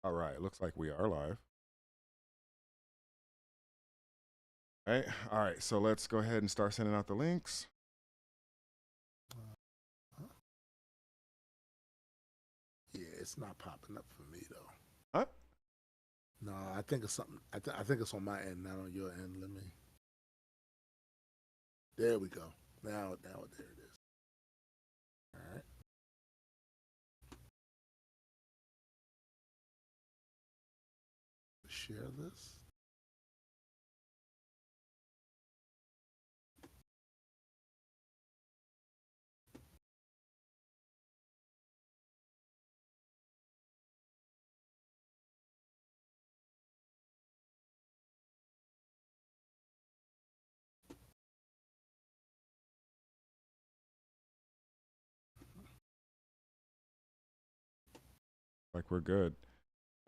All right, looks like we are live. All right. So let's go ahead and start sending out the links. Huh? Yeah, it's not popping up for me though. Huh? No, I think it's something. I think it's on my end, not on your end. Let me. There we go. Now, there it is. All right. Share this. Like we're good.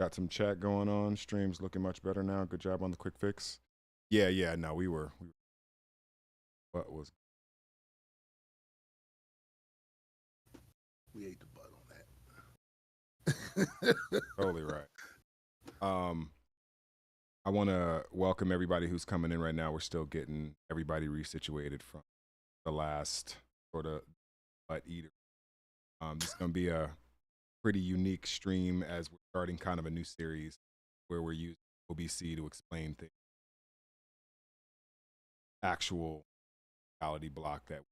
Got some chat going on. Stream's looking much better now. Good job on the quick fix. Yeah, yeah. No, we what was We ate the butt on that. totally right. Um, I want to welcome everybody who's coming in right now. We're still getting everybody resituated from the last sort of butt eater. This is gonna be a pretty unique stream as we're starting kind of a new series where we're using OBC to explain the actual reality block that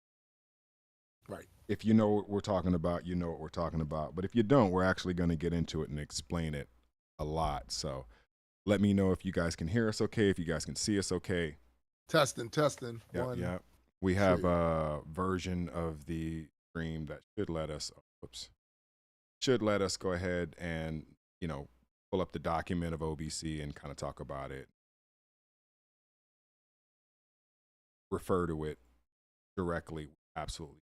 Right. if you know what we're talking about, you know what we're talking about. But if you don't, we're actually going to get into it and explain it a lot. So let me know if you guys can hear us okay, if you guys can see us okay. Testing. Yeah, One, yeah. We have two. a version of the stream that should let us go ahead and, pull up the document of OBC and kind of talk about it, refer to it directly, absolutely.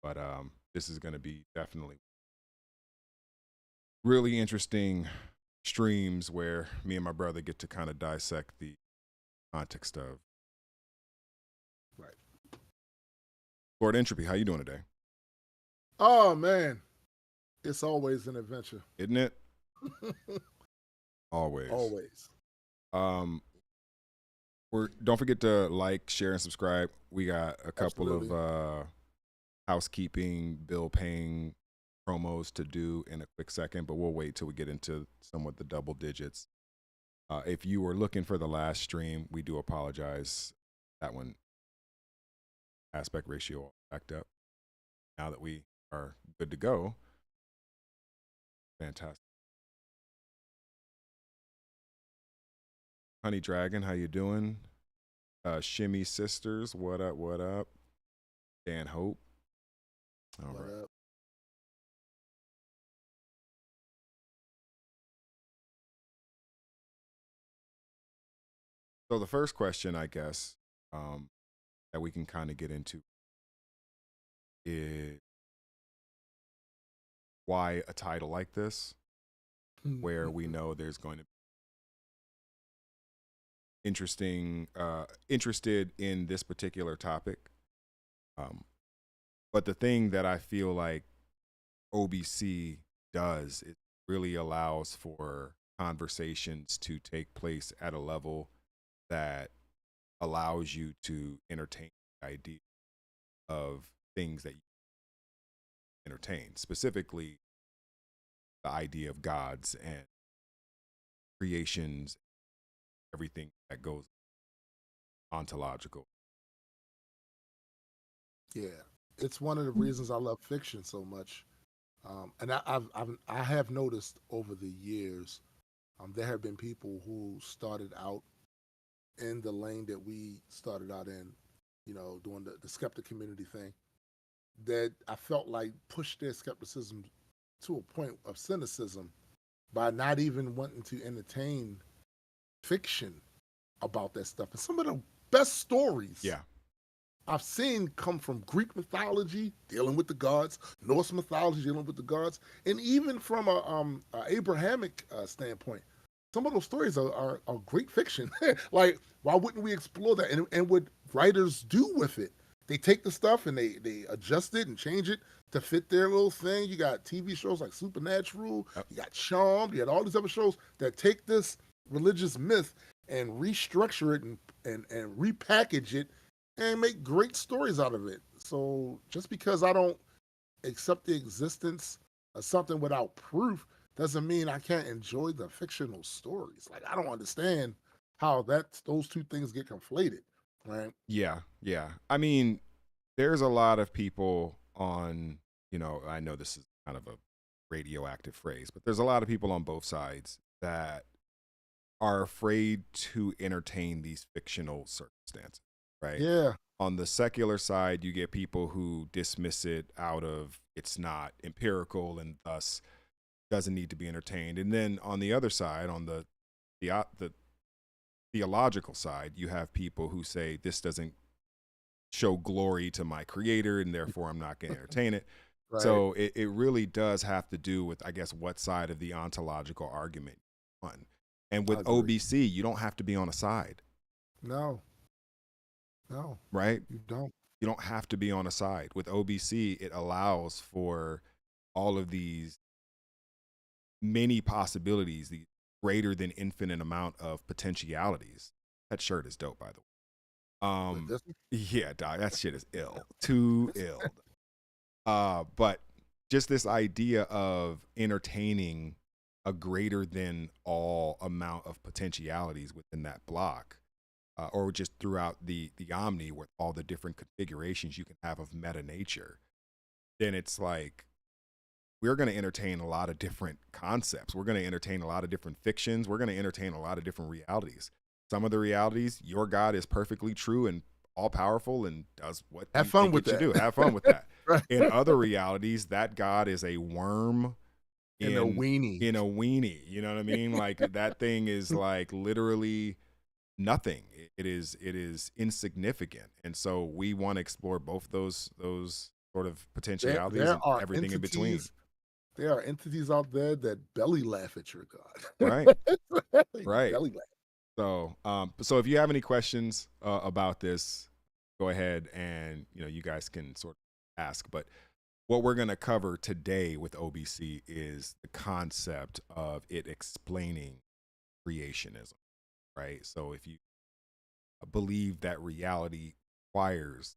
But this is going to be definitely really interesting streams where me and my brother get to kind of dissect the context of Right. Lord Entropy. How you doing today? Oh man, it's always an adventure. Isn't it? Always. Always. Um, we're don't forget to like, share, and subscribe. We got a couple of Absolutely. housekeeping, bill paying promos to do in a quick second, but we'll wait till we get into somewhat the double digits. If you were looking for the last stream, we do apologize. That one aspect ratio all backed up. Now that we are good to go, fantastic. Honey Dragon, how you doing? Shimmy Sisters, what up? What up? Dan Hope. All What right. up? So the first question, I guess, that we can kind of get into is why a title like this, where we know there's going to be interested in this particular topic. But the thing that I feel like OBC does, it really allows for conversations to take place at a level that allows you to entertain the idea of things that you entertain, specifically the idea of gods and creations, everything that goes ontological. Yeah, it's one of the reasons I love fiction so much. And I have noticed over the years, there have been people who started out in the lane that we started out in, doing the skeptic community thing, that I felt like pushed their skepticism to a point of cynicism by not even wanting to entertain fiction about that stuff. And some of the best stories Yeah. I've seen come from Greek mythology dealing with the gods, Norse mythology dealing with the gods, and even from a Abrahamic standpoint. Some of those stories are great fiction. Like, why wouldn't we explore that? And what writers do with it they take the stuff and they adjust it and change it to fit their little thing. You got TV shows like Supernatural, Yep. you got Charmed, you got all these other shows that take this religious myth and restructure it and repackage it and make great stories out of it. So just because I don't accept the existence of something without proof doesn't mean I can't enjoy the fictional stories. Like I don't understand how those two things get conflated, right? Yeah, yeah. I mean, there's a lot of people on, I know this is kind of a radioactive phrase, but there's a lot of people on both sides that are afraid to entertain these fictional circumstances, right? Yeah, On the secular side, you get people who dismiss it out of it's not empirical and thus doesn't need to be entertained. And then on the other side, on the theological side, you have people who say this doesn't show glory to my creator and therefore I'm not going to entertain it. right. So it really does have to do with, I guess, what side of the ontological argument you're on. And I with agree. OBC, you don't have to be on a side, No, no, right? you don't. You don't have to be on a side. With OBC, it allows for all of these many possibilities, the greater than infinite amount of potentialities. That shirt is dope, by the way. With this one, Yeah, dog, that shit is ill, too ill. But just this idea of entertaining a greater than all amount of potentialities within that block, or just throughout the Omni with all the different configurations you can have of meta nature, then it's like we're going to entertain a lot of different concepts. We're going to entertain a lot of different fictions. We're going to entertain a lot of different realities. Some of the realities, your God is perfectly true and all powerful and does what have you fun think with it should that. do. Have fun with that. Right. In other realities, that God is a worm And a in weenie. in a weenie. You know what I mean? Like that thing is like literally nothing. It is insignificant. And so we want to explore both those sort of potentialities There and are everything in between. entities. There are entities out there that belly laugh at your God. Right. They Right. belly laugh. So if you have any questions about this, go ahead and you guys can sort of ask. But what we're going to cover today with OBC is the concept of it explaining creationism, right? So if you believe that reality requires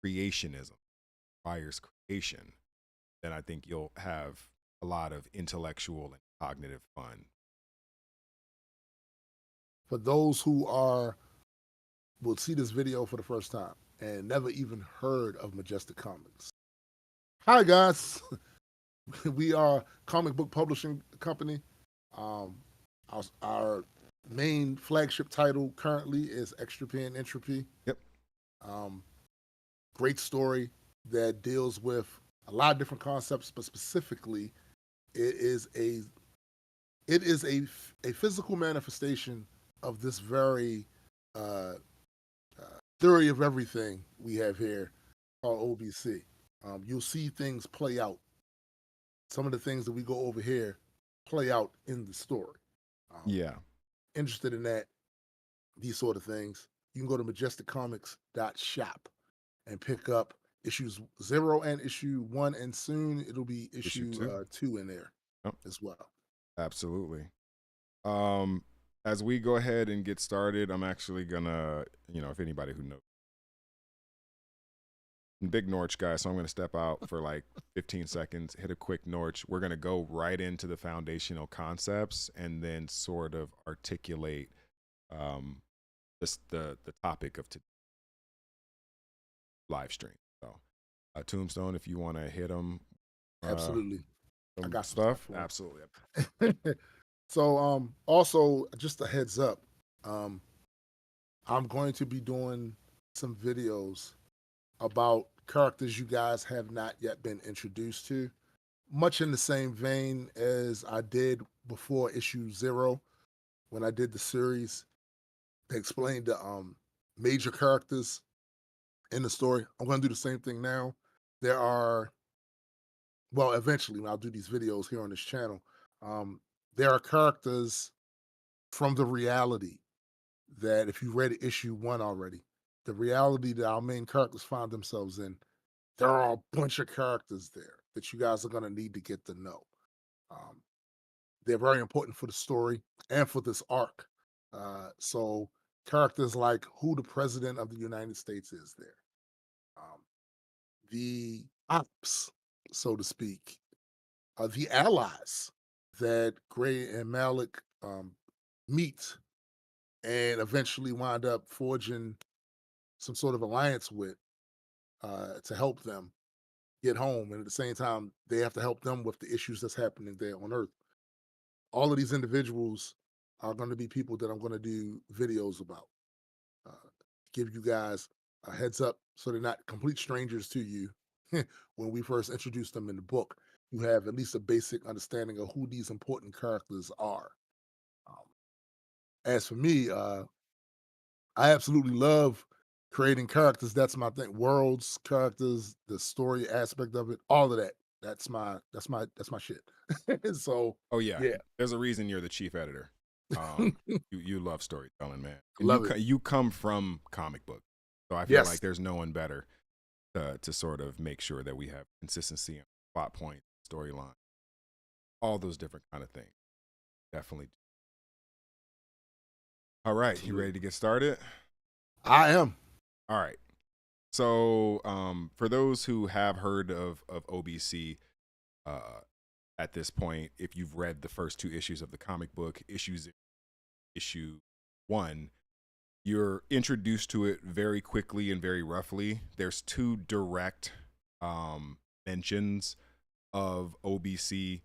creationism, requires creation, then I think you'll have a lot of intellectual and cognitive fun. For those who will see this video for the first time and never even heard of Majestic Comics. Hi guys. We are a comic book publishing company. Um, our main flagship title currently is Extropy and Entropy. Yep. Um, Great story that deals with a lot of different concepts, but specifically, it is a a physical manifestation of this very uh, theory of everything we have here called OBC. You'll see things play out. Some of the things that we go over here play out in the story. Um, Yeah. Interested in that, these sort of things, you can go to majesticcomics.shop and pick up issues 0 and issue 1, and soon it'll be Issue issue two. 2 in there Yep. as well. Absolutely. Um, as we go ahead and get started, I'm actually gonna, if anybody who knows, big Norch guy, so I'm gonna step out for like 15 seconds, hit a quick Norch. We're gonna go right into the foundational concepts and then sort of articulate the topic of today's live stream. So, Tombstone, if you want to hit them, Absolutely. I some got some stuff stuff, for 'em. absolutely. So also just a heads up, um I'm going to be doing some videos about characters you guys have not yet been introduced to, much in the same vein as I did before issue 0 when I did the series. They explained the major characters in the story. I'm going to do the same thing now. There are, well, eventually when I'll do these videos here on this channel, um, there are characters from the reality that if you read issue 1 already, the reality that our main characters find themselves in, there are a bunch of characters there that you guys are going to need to get to know. Um, they're very important for the story and for this arc. So characters like who the president of the United States is there, um, the ops, so to speak, the allies that Gray and Malik meet and eventually wind up forging some sort of alliance with to help them get home. And at the same time, they have to help them with the issues that's happening there on Earth. All of these individuals are going to be people that I'm going to do videos about. Uh, give you guys a heads up so they're not complete strangers to you when we first introduce them in the book. You have at least a basic understanding of who these important characters are. Um, as for me, I absolutely love creating characters. That's my thing. Worlds, characters, the story aspect of it, all of that. That's my shit. So Oh yeah, yeah, there's a reason you're the chief editor. You love storytelling, man, and love it. you come from comic book, so I feel Yes, like there's no one better to sort of make sure that we have consistency in plot point, storyline, all those different kind of things. Definitely. All right, you ready absolutely. to get started? I am. All right. So, for those who have heard of OBC, at this point, if you've read the first two issues of the comic book, issue one, you're introduced to it very quickly and very roughly. There's two direct mentions of OBC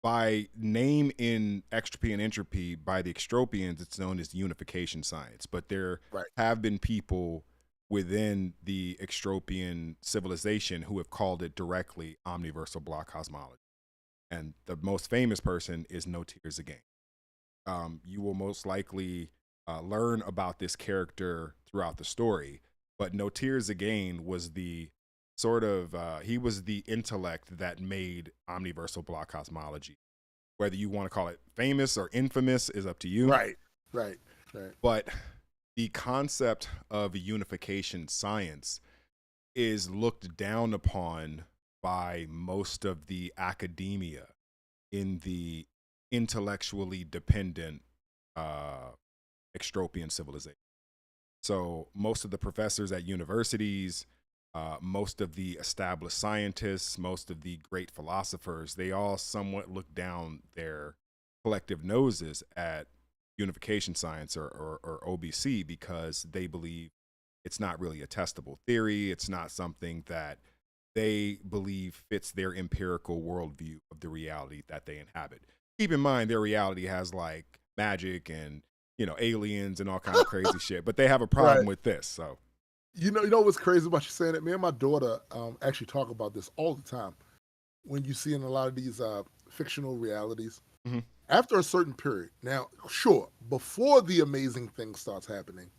by name in Extropy and Entropy. By the Extropians, it's known as the unification science, but there Right. have been people within the Extropian civilization who have called it directly Omniversal Block Cosmology. And the most famous person is No Tears Again. You will most likely learn about this character throughout the story, but No Tears Again was the sort of he was the intellect that made Omniversal Block Cosmology. Whether you want to call it famous or infamous is up to you. Right. Right. Right. But the concept of a unification science is looked down upon by most of the academia in the intellectually dependent extropian civilization. So most of the professors at universities, most of the established scientists, most of the great philosophers, they all somewhat look down their collective noses at unification science or OBC because they believe it's not really a testable theory. It's not something that they believe fits their empirical worldview of the reality that they inhabit. Keep in mind, their reality has like magic and aliens and all kind of crazy shit, but they have a problem Right. with this. So You know what's crazy about you saying that? Me and my daughter actually talk about this all the time. When you see in a lot of these fictional realities, mhm. after a certain period. Now, sure, before the amazing thing starts happening,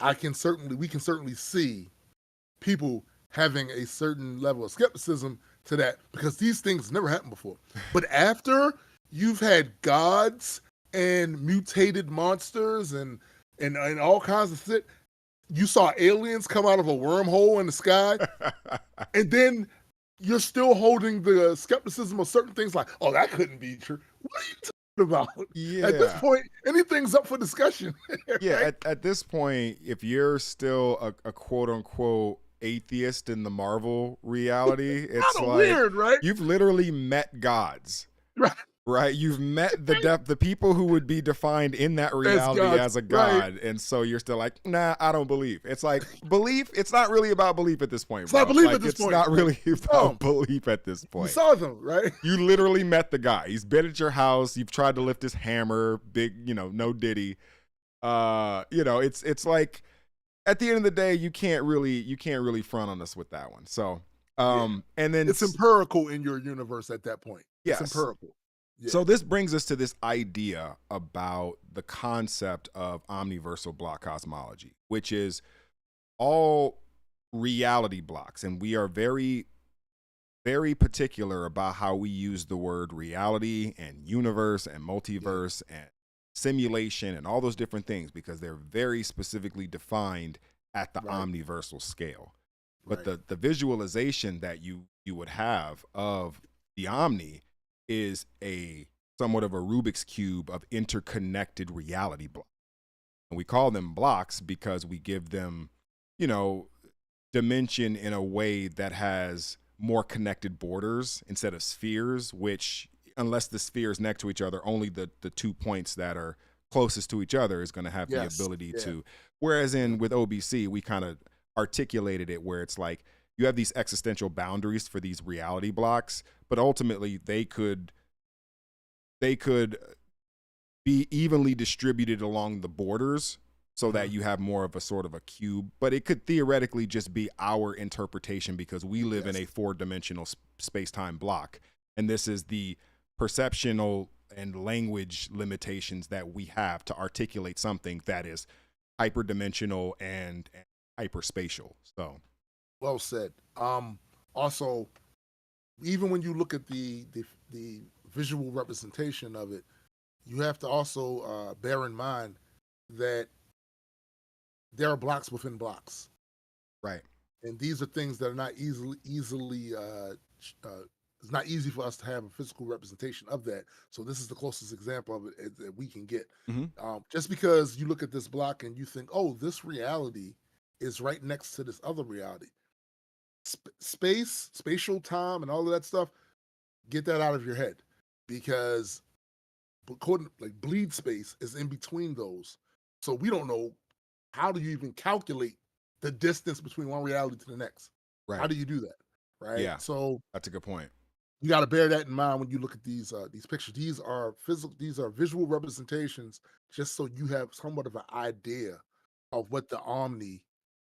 we can certainly see people having a certain level of skepticism to that because these things never happened before. But after you've had gods and mutated monsters and all kinds of shit, you saw aliens come out of a wormhole in the sky, and then you're still holding the skepticism of certain things like, oh, that couldn't be true. What are you talking about? At this Yeah. point, anything's up for discussion, Yeah, right? at this point, if you're still a quote unquote atheist in the Marvel reality, it's Kind of like weird, right? you've literally met gods. Right. Right, you've met the people who would be defined in that As reality gods, as a right? god, and so you're still like, nah, I don't believe. It's like belief. It's not really about belief at this point, It's not bro. belief at Like this it's point. not Like, really you saw him. about belief at this You point. saw them, right? You literally met the guy. He's been at your house. You've tried to lift his hammer. Big, no diddy. It's like at the end of the day, you can't really front on us with that one. So, Yeah. and then It's empirical in your universe at that point. It's yes. empirical. Yeah. So this brings us to this idea about the concept of omniversal block cosmology, which is all reality blocks. And we are very, very particular about how we use the word reality and universe and multiverse and simulation and all those different things because they're very specifically defined at the Right. omniversal scale. But Right. the visualization that you would have of the omni is a somewhat of a Rubik's cube of interconnected reality blocks. And we call them blocks because we give them, you know, dimension in a way that has more connected borders instead of spheres, which, unless the spheres next to each other, only the 2 points that are closest to each other is going to have the Yes. ability Yeah. to. Whereas Yeah. in with OBC, we kind of articulated it where it's like you have these existential boundaries for these reality blocks, but ultimately they could be evenly distributed along the borders so that you have more of a sort of a cube, but it could theoretically just be our interpretation because we live in Yes. a 4-dimensional space-time block, and this is the perceptional and language limitations that we have to articulate something that is hyperdimensional and hyperspatial. So Well said. Also, even when you look at the visual representation of it, you have to also bear in mind that there are blocks within blocks, right. and these are things that are not easily it's not easy for us to have a physical representation of that. So this is the closest example of it that we can get. Mm-hmm. Just because you look at this block and you think, oh, this reality is right next to this other reality, space, spatial time, and all of that stuff, get that out of your head, because according like bleed space is in between those. So we don't know, how do you even calculate the distance between one reality to the next? How Right. do you do that? Right. Yeah, So that's a good point. you got to bear that in mind when you look at these pictures. These are physical, these are visual representations, just so you have somewhat of an idea of what the Omni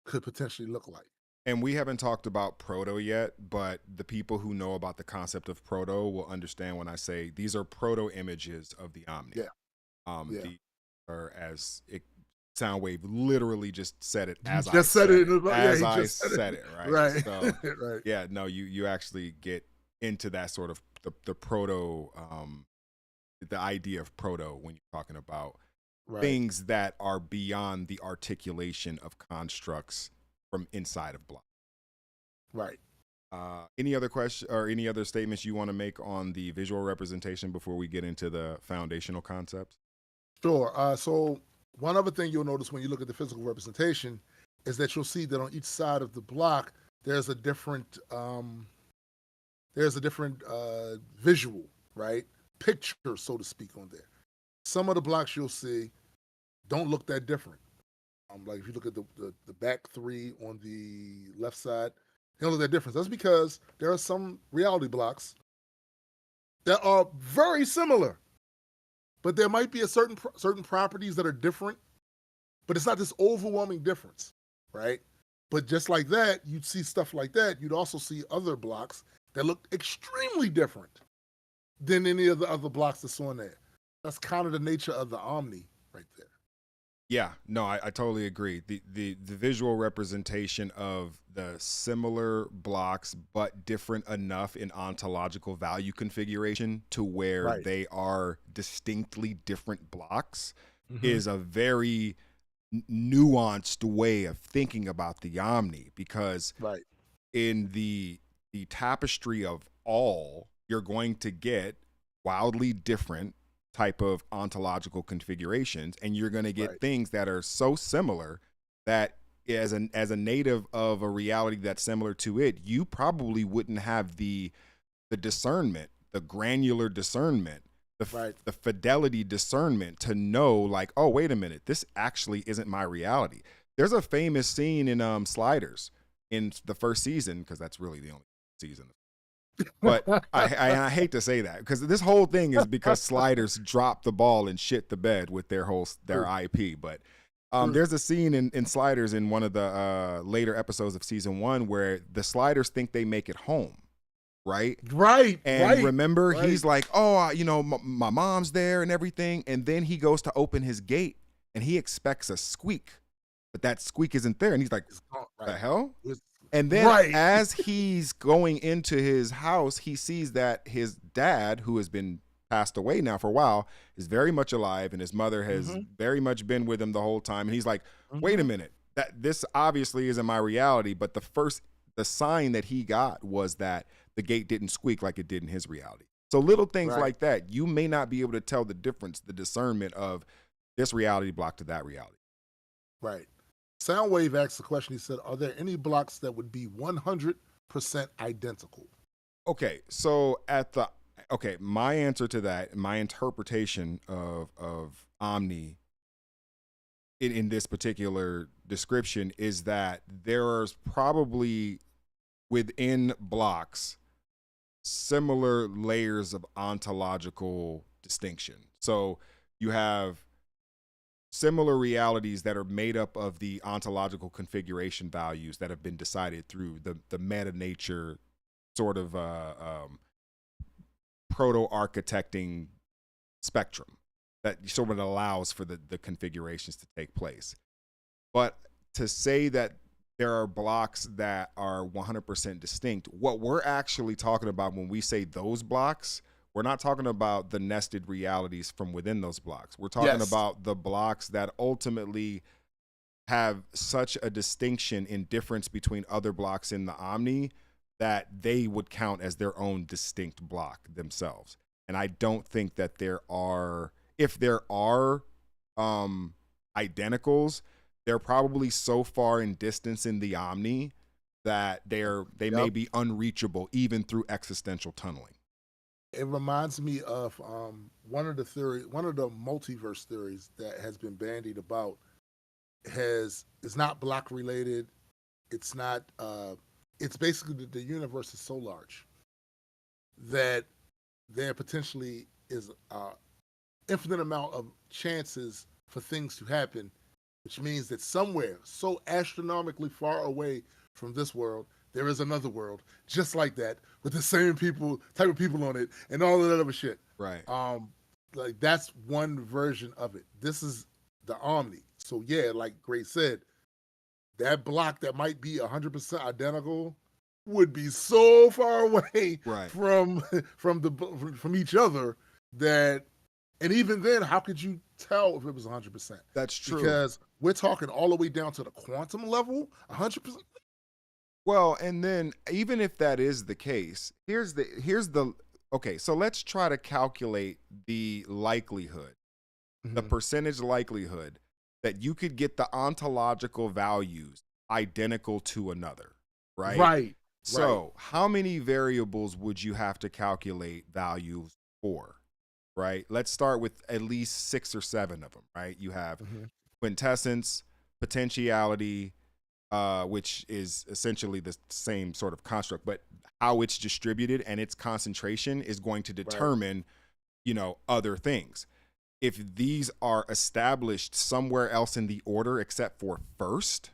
could potentially look like. And we haven't talked about proto yet, but the people who know about the concept of proto will understand when I say these are proto images of the Omni. Yeah. Yeah. The or as it Soundwave literally just said it You as I just said said it. it. Yeah, As he I just said it. said it, right? Right. So Right. yeah, no, you actually get into that sort of the proto the idea of proto when you're talking about Right. things that are beyond the articulation of constructs from inside of blocks. Right. Any other question or any other statements you want to make on the visual representation before we get into the foundational concepts? Sure. So one other thing you'll notice when you look at the physical representation is that you'll see that on each side of the block there's a different visual, right? Picture, so to speak, on there. Some of the blocks you'll see don't look that different. Like if you look at the back three on the left side, they don't look that different. That's because there are some reality blocks that are very similar, but there might be a certain properties that are different, but it's not this overwhelming difference, right? But just like that, you'd see stuff like that. You'd also see other blocks that look extremely different than any of the other blocks that's on there. That's kind of the nature of the Omni right there. Yeah, no, I totally agree. The visual representation of the similar blocks but different enough in ontological value configuration to where Right. they are distinctly different blocks Mm-hmm. is a very nuanced way of thinking about the Omni, because Right. in the tapestry of all, you're going to get wildly different type of ontological configurations, and you're going to get Right. things that are so similar that as a native of a reality that's similar to it, you probably wouldn't have the discernment, the granular discernment, Right. the fidelity discernment to know, like, oh, wait a minute, this actually isn't my reality. There's a famous scene in Sliders in the first season, because that's really the only season. But I hate to say that, because this whole thing is because Sliders dropped the ball and shit the bed with their IP. But there's a scene in Sliders in one of the later episodes of season 1 where the Sliders think they make it home. Right. And remember, he's like, oh, my mom's there and everything. And then he goes to open his gate and he expects a squeak, but that squeak isn't there. And he's like, the hell? And then as he's going into his house, he sees that his dad, who has been passed away now for a while, is very much alive. And his mother has very much been with him the whole time. And he's like, wait a minute, that this obviously isn't my reality, but the sign that he got was that the gate didn't squeak like it did in his reality. So little things Right. like that, you may not be able to tell the difference, the discernment of this reality block to that reality. Right. Soundwave asked the question. He said, "Are there any blocks that would be 100% identical?" Okay, so my answer to that, my interpretation of Omni in this particular description is that there's probably within blocks similar layers of ontological distinction. So you have similar realities that are made up of the ontological configuration values that have been decided through the meta nature sort of proto architecting spectrum that sort of allows for the configurations to take place. But to say that there are blocks that are 100% distinct, what we're actually talking about when we say those blocks, we're not talking about the nested realities from within those blocks. We're talking Yes. about the blocks that ultimately have such a distinction in difference between other blocks in the Omni that they would count as their own distinct block themselves. And I don't think that if there are identicals, they're probably so far in distance in the Omni that they may Yep. be unreachable even through existential tunneling. It reminds me of one of the multiverse theories that has been bandied about. Has is not block related. It's not. It's basically the universe is so large that there potentially is infinite amount of chances for things to happen, which means that somewhere so astronomically far away from this world, there is another world just like that with the same people, type of people on it, and all of that other shit. Right. Um, like that's one version of it. This is the Omni. So yeah, like Gray said, that block that might be 100% identical would be so far away Right. from from each other that, and even then, how could you tell if it was 100%? That's true. Because we're talking all the way down to the quantum level, 100%. Well, and then even if that is the case, here's the okay, so let's try to calculate the likelihood, the Mm-hmm. percentage likelihood that you could get the ontological values identical to another, right? Right, right. So, how many variables would you have to calculate values for, right? Let's start with at least 6 or 7 of them, right? You have Mm-hmm. quintessence, potentiality, which is essentially the same sort of construct, but how it's distributed and its concentration is going to Right. determine, other things. If these are established somewhere else in the order except for first,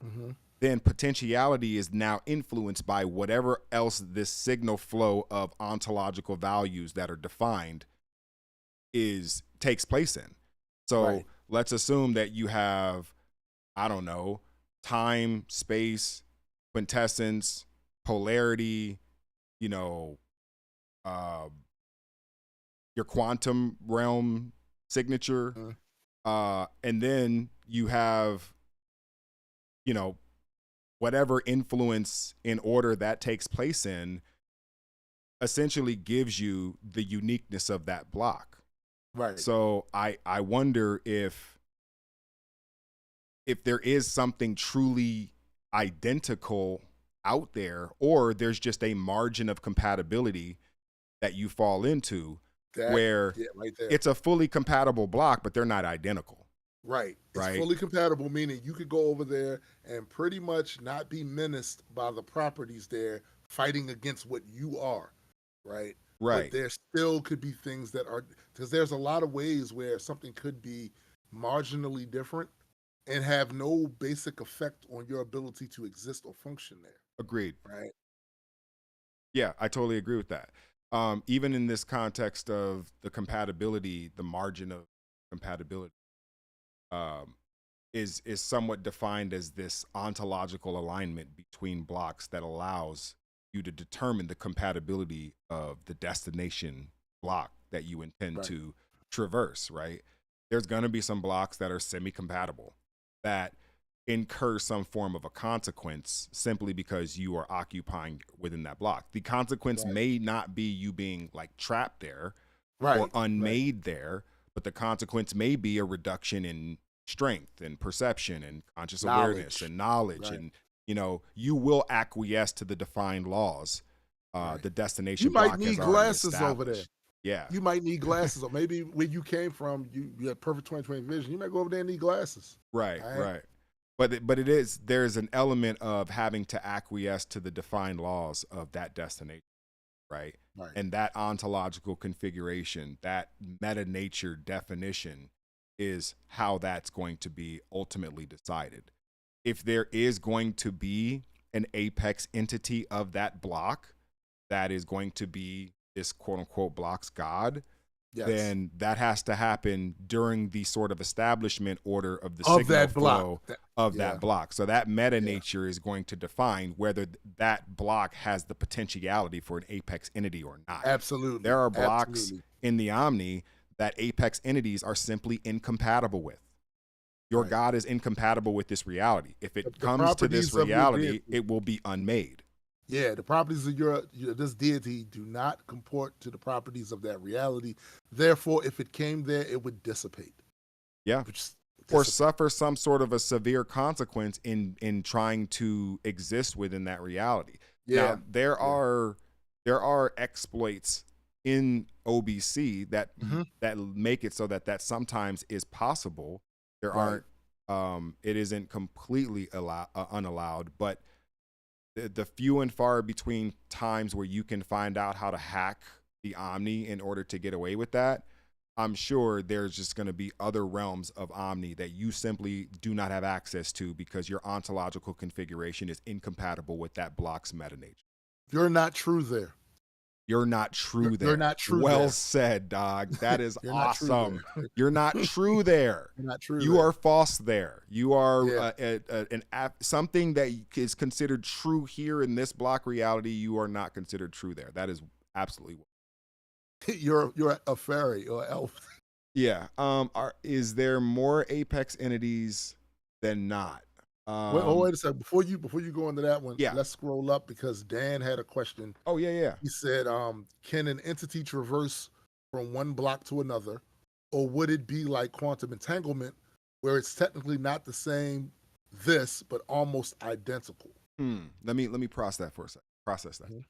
Mm-hmm. then potentiality is now influenced by whatever else this signal flow of ontological values that are defined is takes place in. So Right. let's assume that you have, I don't know, time, space, quintessence, polarity, you know, uh, your quantum realm signature, Mm-hmm. and then you have, you know, whatever influence in order that takes place in essentially gives you the uniqueness of that block. Right. So I wonder if there is something truly identical out there, or there's just a margin of compatibility that you fall into That, where yeah, right there. it's a fully compatible block, but they're not identical, Right. It's right? fully compatible, meaning you could go over there and pretty much not be menaced by the properties there fighting against what you are. Right. But Right. there still could be things that are, because there's a lot of ways where something could be marginally different and have no basic effect on your ability to exist or function there. Agreed. Right. Yeah, I totally agree with that. Even in this context of the compatibility, the margin of compatibility um, is somewhat defined as this ontological alignment between blocks that allows you to determine the compatibility of the destination block that you intend Right. to traverse. Right? There's going to be some blocks that are semi-compatible that incur some form of a consequence simply because you are occupying within that block. The consequence Right. may not be you being like trapped there or Right. Right. unmade there, but the consequence may be a reduction in strength and perception and conscious awareness Knowledge. and knowledge. Right. And, you will acquiesce to the defined laws. Right. The You destination might block has need already glasses over there. established. Yeah. You might need glasses, or maybe where you came from, you had perfect 20/20 vision. You might go over there and need glasses. Right, All right. right. But there's an element of having to acquiesce to the defined laws of that destination, right? Right. And that ontological configuration, that meta nature definition is how that's going to be ultimately decided. If there is going to be an apex entity of that block that is going to be this quote unquote block's god, Yes. then that has to happen during the sort of establishment order of the Of signal that block. flow of Yeah. that block. So that meta Yeah. nature is going to define whether that block has the potentiality for an apex entity or not. Absolutely. There are blocks Absolutely. in the Omni that apex entities are simply incompatible with. Your Right. God is incompatible with this reality. If it The comes to this properties of your reality, deity. it will be unmade. Yeah, the properties of your this deity do not comport to the properties of that reality. Therefore, if it came there, it would dissipate. Yeah. Or suffer some sort of a severe consequence in trying to exist within that reality. Yeah. Now there are exploits in OBC that that make it so that sometimes is possible. There Right. aren't it isn't completely unallowed, but the few and far between times where you can find out how to hack the Omni in order to get away with that, I'm sure there's just going to be other realms of Omni that you simply do not have access to because your ontological configuration is incompatible with that block's meta nature. You're not true there. You're not true there. You're not true well there. said, dog. That is You're not true awesome. there. You're not true there. You're not true You there. are false there. You are Yeah. something that is considered true here in this block reality. You are not considered true there. That is absolutely. You're a fairy or elf. Yeah. Is there more apex entities than not? Wait a second. Before you go into that one, Yeah. let's scroll up because Dan had a question. Oh yeah. He said, can an entity traverse from one block to another, or would it be like quantum entanglement, where it's technically not the same this, but almost identical? Let me process that for a second. Process that. Mhm.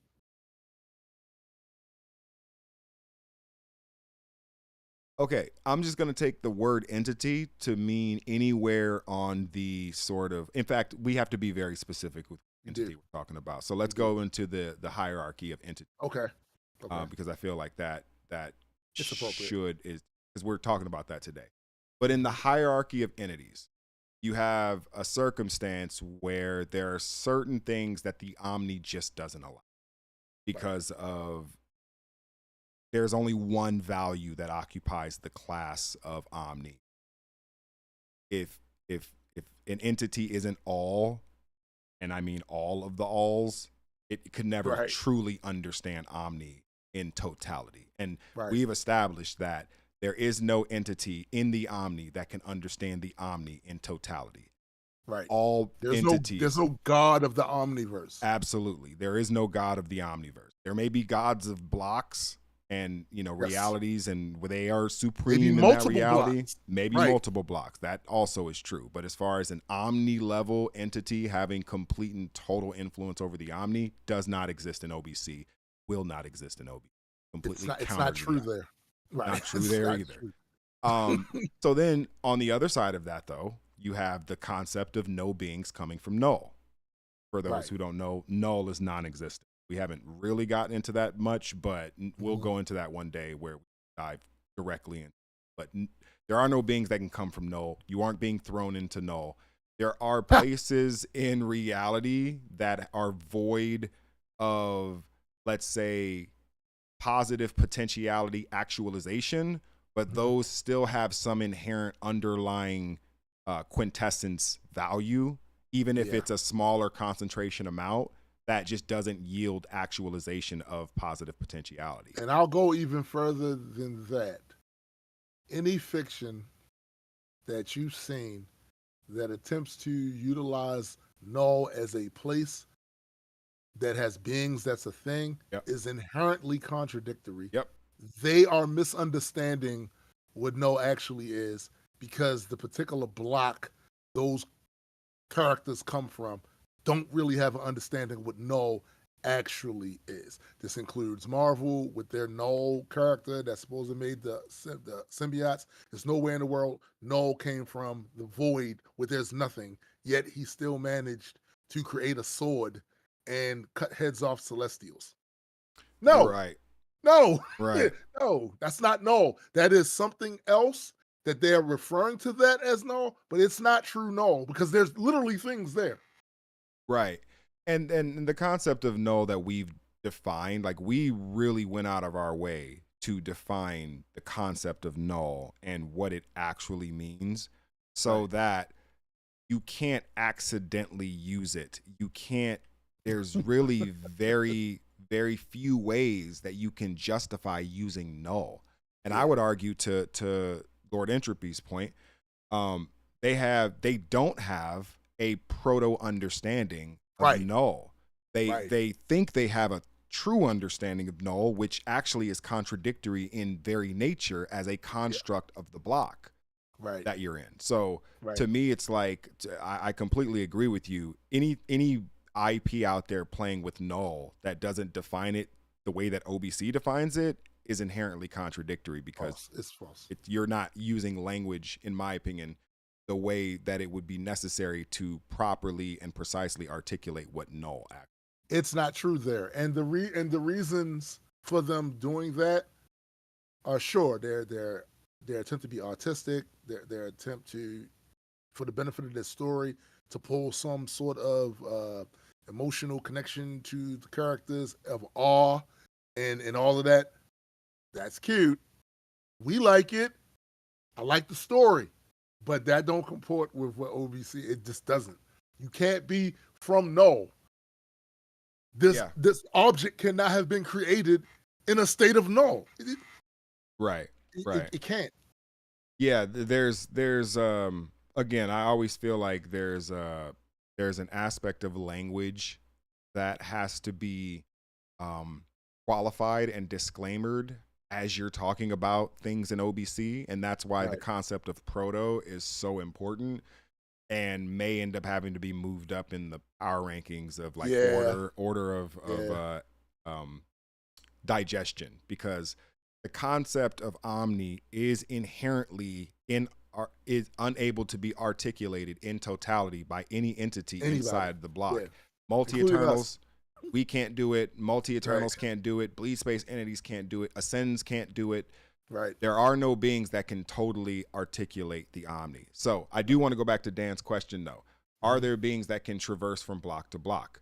Okay, I'm just going to take the word entity to mean anywhere on the sort of. In fact, we have to be very specific with entity we're talking about. So let's go into the hierarchy of entity. Okay. Because I feel like that It's appropriate. should is because we're talking about that today. But in the hierarchy of entities, you have a circumstance where there are certain things that the Omni just doesn't allow because of there's only one value that occupies the class of Omni. If an entity isn't all, and I mean all of the alls, it could never truly understand Omni in totality. And we've established that there is no entity in the Omni that can understand the Omni in totality. Right. All entities. There's no God of the Omniverse. Absolutely. There is no God of the Omniverse. There may be gods of blocks and realities, and where they are supreme in that reality, maybe multiple blocks. That also is true. But as far as an Omni level entity having complete and total influence over the Omni, does not exist in OBC, will not exist in OBC. Completely it's not true there. Right. Not true there either. So then on the other side of that, though, you have the concept of no beings coming from null. For those who don't know, null is non-existent. We haven't really gotten into that much, but we'll go into that one day where we dive directly in. But there are no beings that can come from null. You aren't being thrown into null. There are places in reality that are void of, let's say, positive potentiality actualization, but those still have some inherent underlying quintessence value, even if it's a smaller concentration amount. That just doesn't yield actualization of positive potentiality. And I'll go even further than that. Any fiction that you've seen that attempts to utilize null as a place that has beings that's a thing Yep. is inherently contradictory. Yep. They are misunderstanding what null actually is because the particular block those characters come from don't really have an understanding what null actually is. This includes Marvel with their null character that's supposed to made the symbiotes. There's nowhere in the world null came from the void where there's nothing, yet he still managed to create a sword and cut heads off celestials. No, Right. no, Right. no, that's not null. That is something else that they're referring to that as null, but it's not true null because there's literally things there. Right. And the concept of null that we've defined, like we really went out of our way to define the concept of null and what it actually means so Right. that you can't accidentally use it. You can't, there's really very few ways that you can justify using null. And I Yeah. would argue to Lord Entropy's point, they don't have a proto understanding of Right. null. Right. They think they have a true understanding of null, which actually is contradictory in very nature as a Yeah. construct of the block Right. that you're in. So Right. to me, it's like I completely agree with you. Any IP out there playing with null that doesn't define it the way that OBC defines it is inherently contradictory because False. It's false. you're not using language, in my opinion, the way that it would be necessary to properly and precisely articulate what null act. It's not true there, and the reasons for them doing that are sure their attempt to be artistic, their attempt to, for the benefit of their story, to pull some sort of emotional connection to the characters of awe and all of that. That's cute. We like it. I like the story, but that don't comport with what OBC. It just doesn't. You can't be from null. This Yeah. this object cannot have been created in a state of null. Right. Right. It can't. Yeah. There's again, I always feel like there's an aspect of language that has to be qualified and disclaimered as you're talking about things in OBC, and that's why the Right. concept of proto is so important and may end up having to be moved up in the power rankings of like Yeah. order of Yeah. digestion, because the concept of omni is inherently is unable to be articulated in totality by any entity Anybody. inside the block. Yeah. Multi Including us. Eternals, we can't do it. Multi Eternals Right. can't do it. Bleed space entities can't do it. Ascends can't do it. Right. There are no beings that can totally articulate the omni. So I do want to go back to Dan's question though. Are there beings that can traverse from block to block?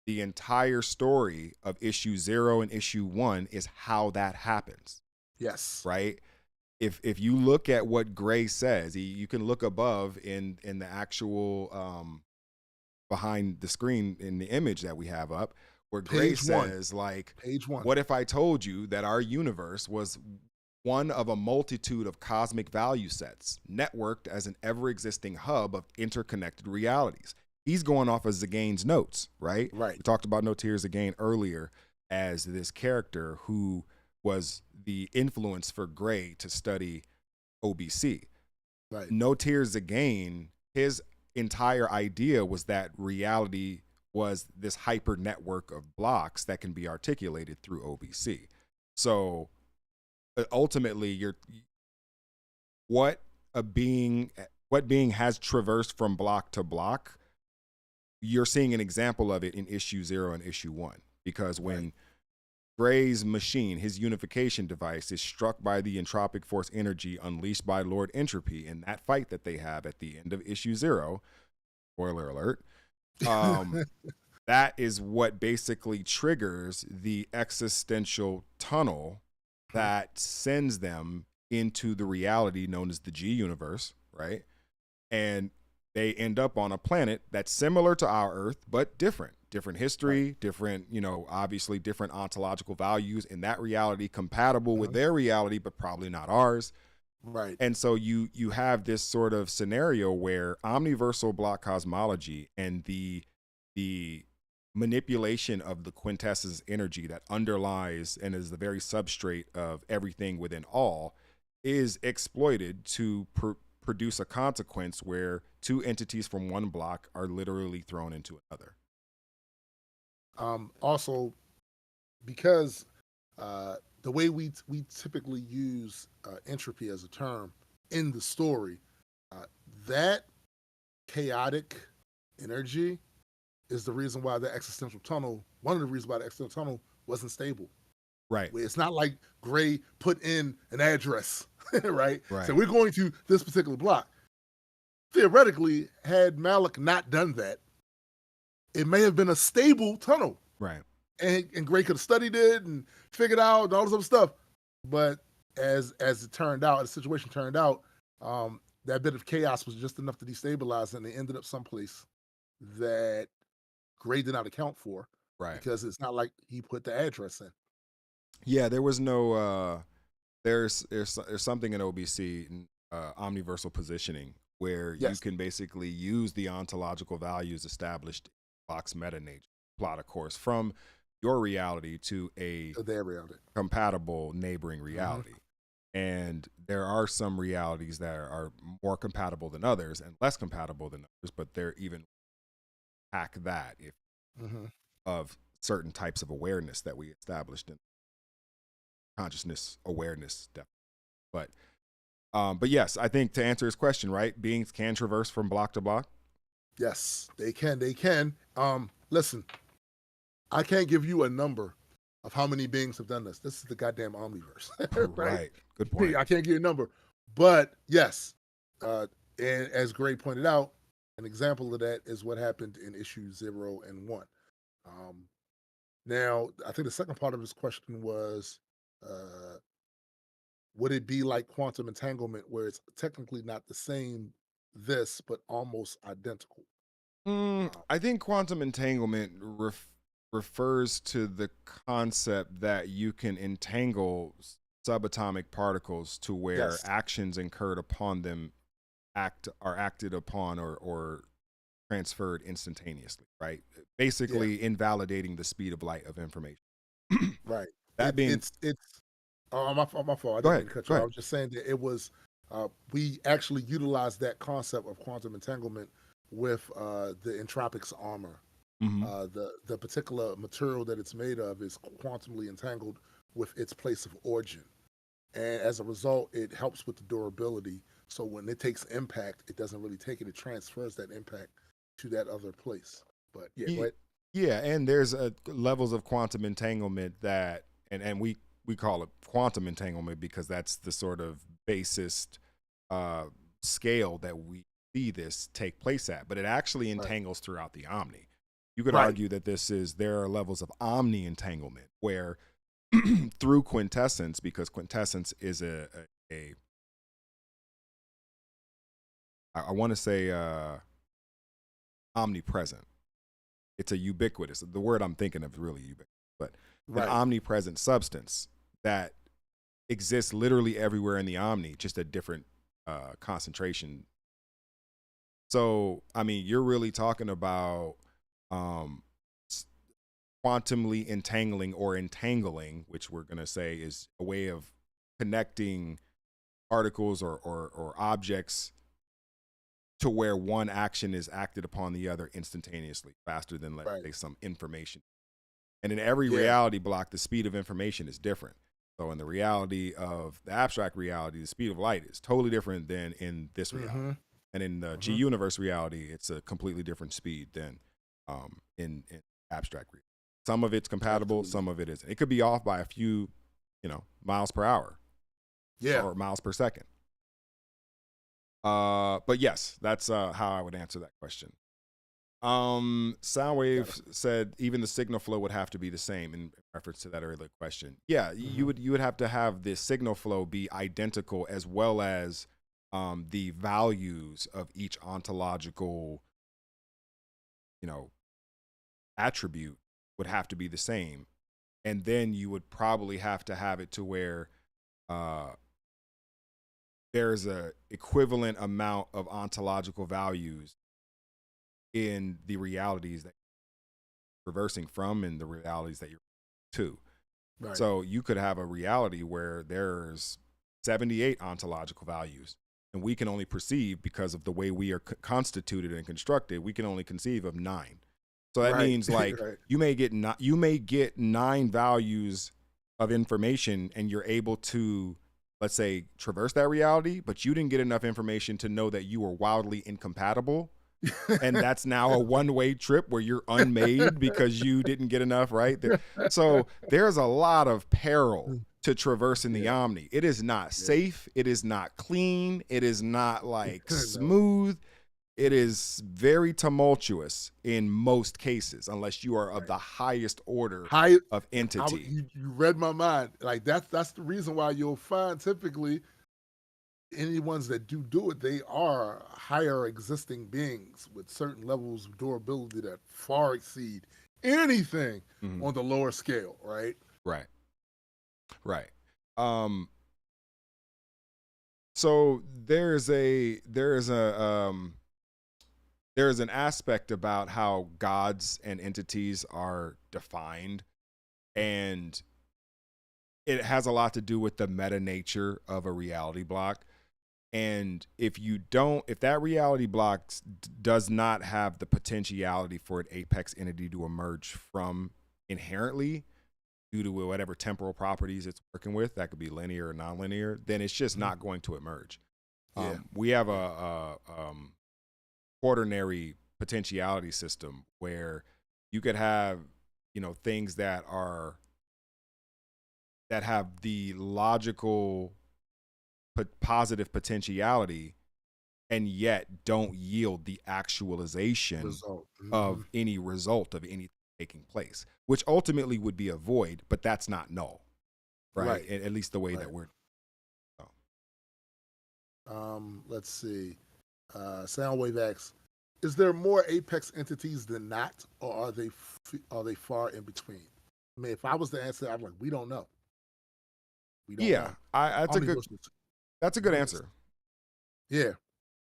The entire story of issue 0 and issue 1 is how that happens, Yes. right? If you look at what Gray says, you can look above in the actual behind the screen in the image that we have up, where Gray Page 1. says like, Page 1. what if I told you that our universe was one of a multitude of cosmic value sets, networked as an ever-existing hub of interconnected realities? He's going off of Zagane's notes, right? Right. We talked about Notir Zagane earlier as this character who was the influence for Gray to study OBC. Right. Notir Zagane, his entire idea was that reality was this hyper network of blocks that can be articulated through OBC. So ultimately, what being has traversed from block to block, you're seeing an example of it in issue 0 and issue 1, because when Gray's machine, his unification device, is struck by the entropic force energy unleashed by Lord Entropy in that fight that they have at the end of issue 0, spoiler alert, that is what basically triggers the existential tunnel that sends them into the reality known as the G universe, right? And they end up on a planet that's similar to our Earth, but different history, different, obviously different ontological values in that reality, compatible with their reality, but probably not ours. Right. And so you have this sort of scenario where omniversal block cosmology and the manipulation of the quintessence energy that underlies and is the very substrate of everything within all is exploited to produce a consequence where two entities from one block are literally thrown into another. Also, because the way we typically use entropy as a term in the story, uh, that chaotic energy is the reason why the existential tunnel. One of the reasons why the existential tunnel wasn't stable. Right. It's not like Gray put in an address, right? So Right. we're going to this particular block. Theoretically, had Malik not done that, it may have been a stable tunnel, Right. and Gray could have studied it and figured out and all this other stuff. But as it turned out, the situation turned out, that bit of chaos was just enough to destabilize, and they ended up someplace that Gray did not account for Right. because it's not like he put the address in. Yeah, there was no there's something in OBC, omniversal positioning, where you Yes, can basically use the ontological values established in Fox meta nature, plot a course from your reality to a to their reality. compatible neighboring Mm-hmm. reality. And there are some realities that are more compatible than others and less compatible than others, but they're even hack that if Mm-hmm. of certain types of awareness that we established in consciousness awareness depth. But yes, I think to answer his question, right, beings can traverse from block to block. Yes, they can. They can. Listen, I can't give you a number of how many beings have done this. This is the goddamn omniverse, right? Right. Good point. I can't give you a number, but yes, uh, and as Gray pointed out, an example of that is what happened in issue 0 and 1. Um, Now, I think the second part of his question was, uh, would it be like quantum entanglement, where it's technically not the same this, but almost identical? Uh, I think quantum entanglement refers to the concept that you can entangle subatomic particles to where yes, actions incurred upon them are acted upon or transferred instantaneously, right? yeah, Basically invalidating the speed of light of information. right. That being, It's my fault. I go didn't ahead, mean to cut go you off. I ahead. was just saying that it was we actually utilized that concept of quantum entanglement with the Entropics armor. Hmm. The particular material that it's made of is quantumly entangled with its place of origin, and as a result, it helps with the durability. So when it takes impact, it doesn't really take it; it transfers that impact to that other place. But yeah, go ahead. Yeah, and there's levels of quantum entanglement that, and we call it quantum entanglement because that's the sort of basest uh, scale that we see this take place at. But it actually Right, entangles throughout the omni. You could right, argue that there are levels of omni entanglement where through quintessence, because quintessence is a I want to say omnipresent. It's a ubiquitous. The word I'm thinking of is really ubiquitous, but an right. omnipresent substance that exists literally everywhere in the omni, just at different concentration. So, I mean, you're really talking about um, quantumly entangling or entangling, which we're going to say is a way of connecting particles or objects to where one action is acted upon the other instantaneously, faster than, let's Right. say, some information. And in every Yeah. reality block, the speed of information is different. So in the reality of the abstract reality, the speed of light is totally different than in this reality. Mm-hmm. And in the G Mm-hmm. universe reality, it's a completely different speed than in abstract reality. Some of it's compatible, Absolutely. some of it isn't. It could be off by a few, miles per hour Yeah. or miles per second. But yes, that's how I would answer that question. Got it. Soundwave said even the signal flow would have to be the same in reference to that earlier question. Yeah, Mm-hmm. you would have to have the signal flow be identical as well as the values of each ontological, you know, attribute would have to be the same. And then you would probably have to have it to where uh there's a equivalent amount of ontological values in the realities that you're reversing from and the realities that you're to. Right. So you could have a reality where there's 78 ontological values, and we can only perceive, because of the way we are constituted and constructed, we can only conceive of 9. So that Right. means like Right. you may get 9 values of information, and you're able to, let's say, traverse that reality, but you didn't get enough information to know that you were wildly incompatible. And that's now a one-way trip where you're unmade because you didn't get enough, right? So there's a lot of peril to traversing the Yeah. Omni. It is not safe. It is not clean. It is not like No. smooth. It is very tumultuous in most cases, unless you are of the highest order of entity. You read my mind. Like that's the reason why you'll find typically any ones that do it, they are higher existing beings with certain levels of durability that far exceed anything on the lower scale, right? Right. Right. So there's an aspect about how gods and entities are defined, and it has a lot to do with the meta nature of a reality block. And if that reality block does not have the potentiality for an apex entity to emerge from inherently, due to whatever temporal properties it's working with, that could be linear or nonlinear, then it's just not going to emerge. Yeah. We have a quaternary potentiality system where you could have, things that have the logical positive potentiality, and yet don't yield the actualization Result. of any result of anything taking place, which ultimately would be a void, but that's not null, right? At least the way that we're. Let's see. Soundwave X. Is there more apex entities than not, or are they far in between? I mean, if I was to answer, I'm like, we don't know. We don't know. That's a good answer. Yeah.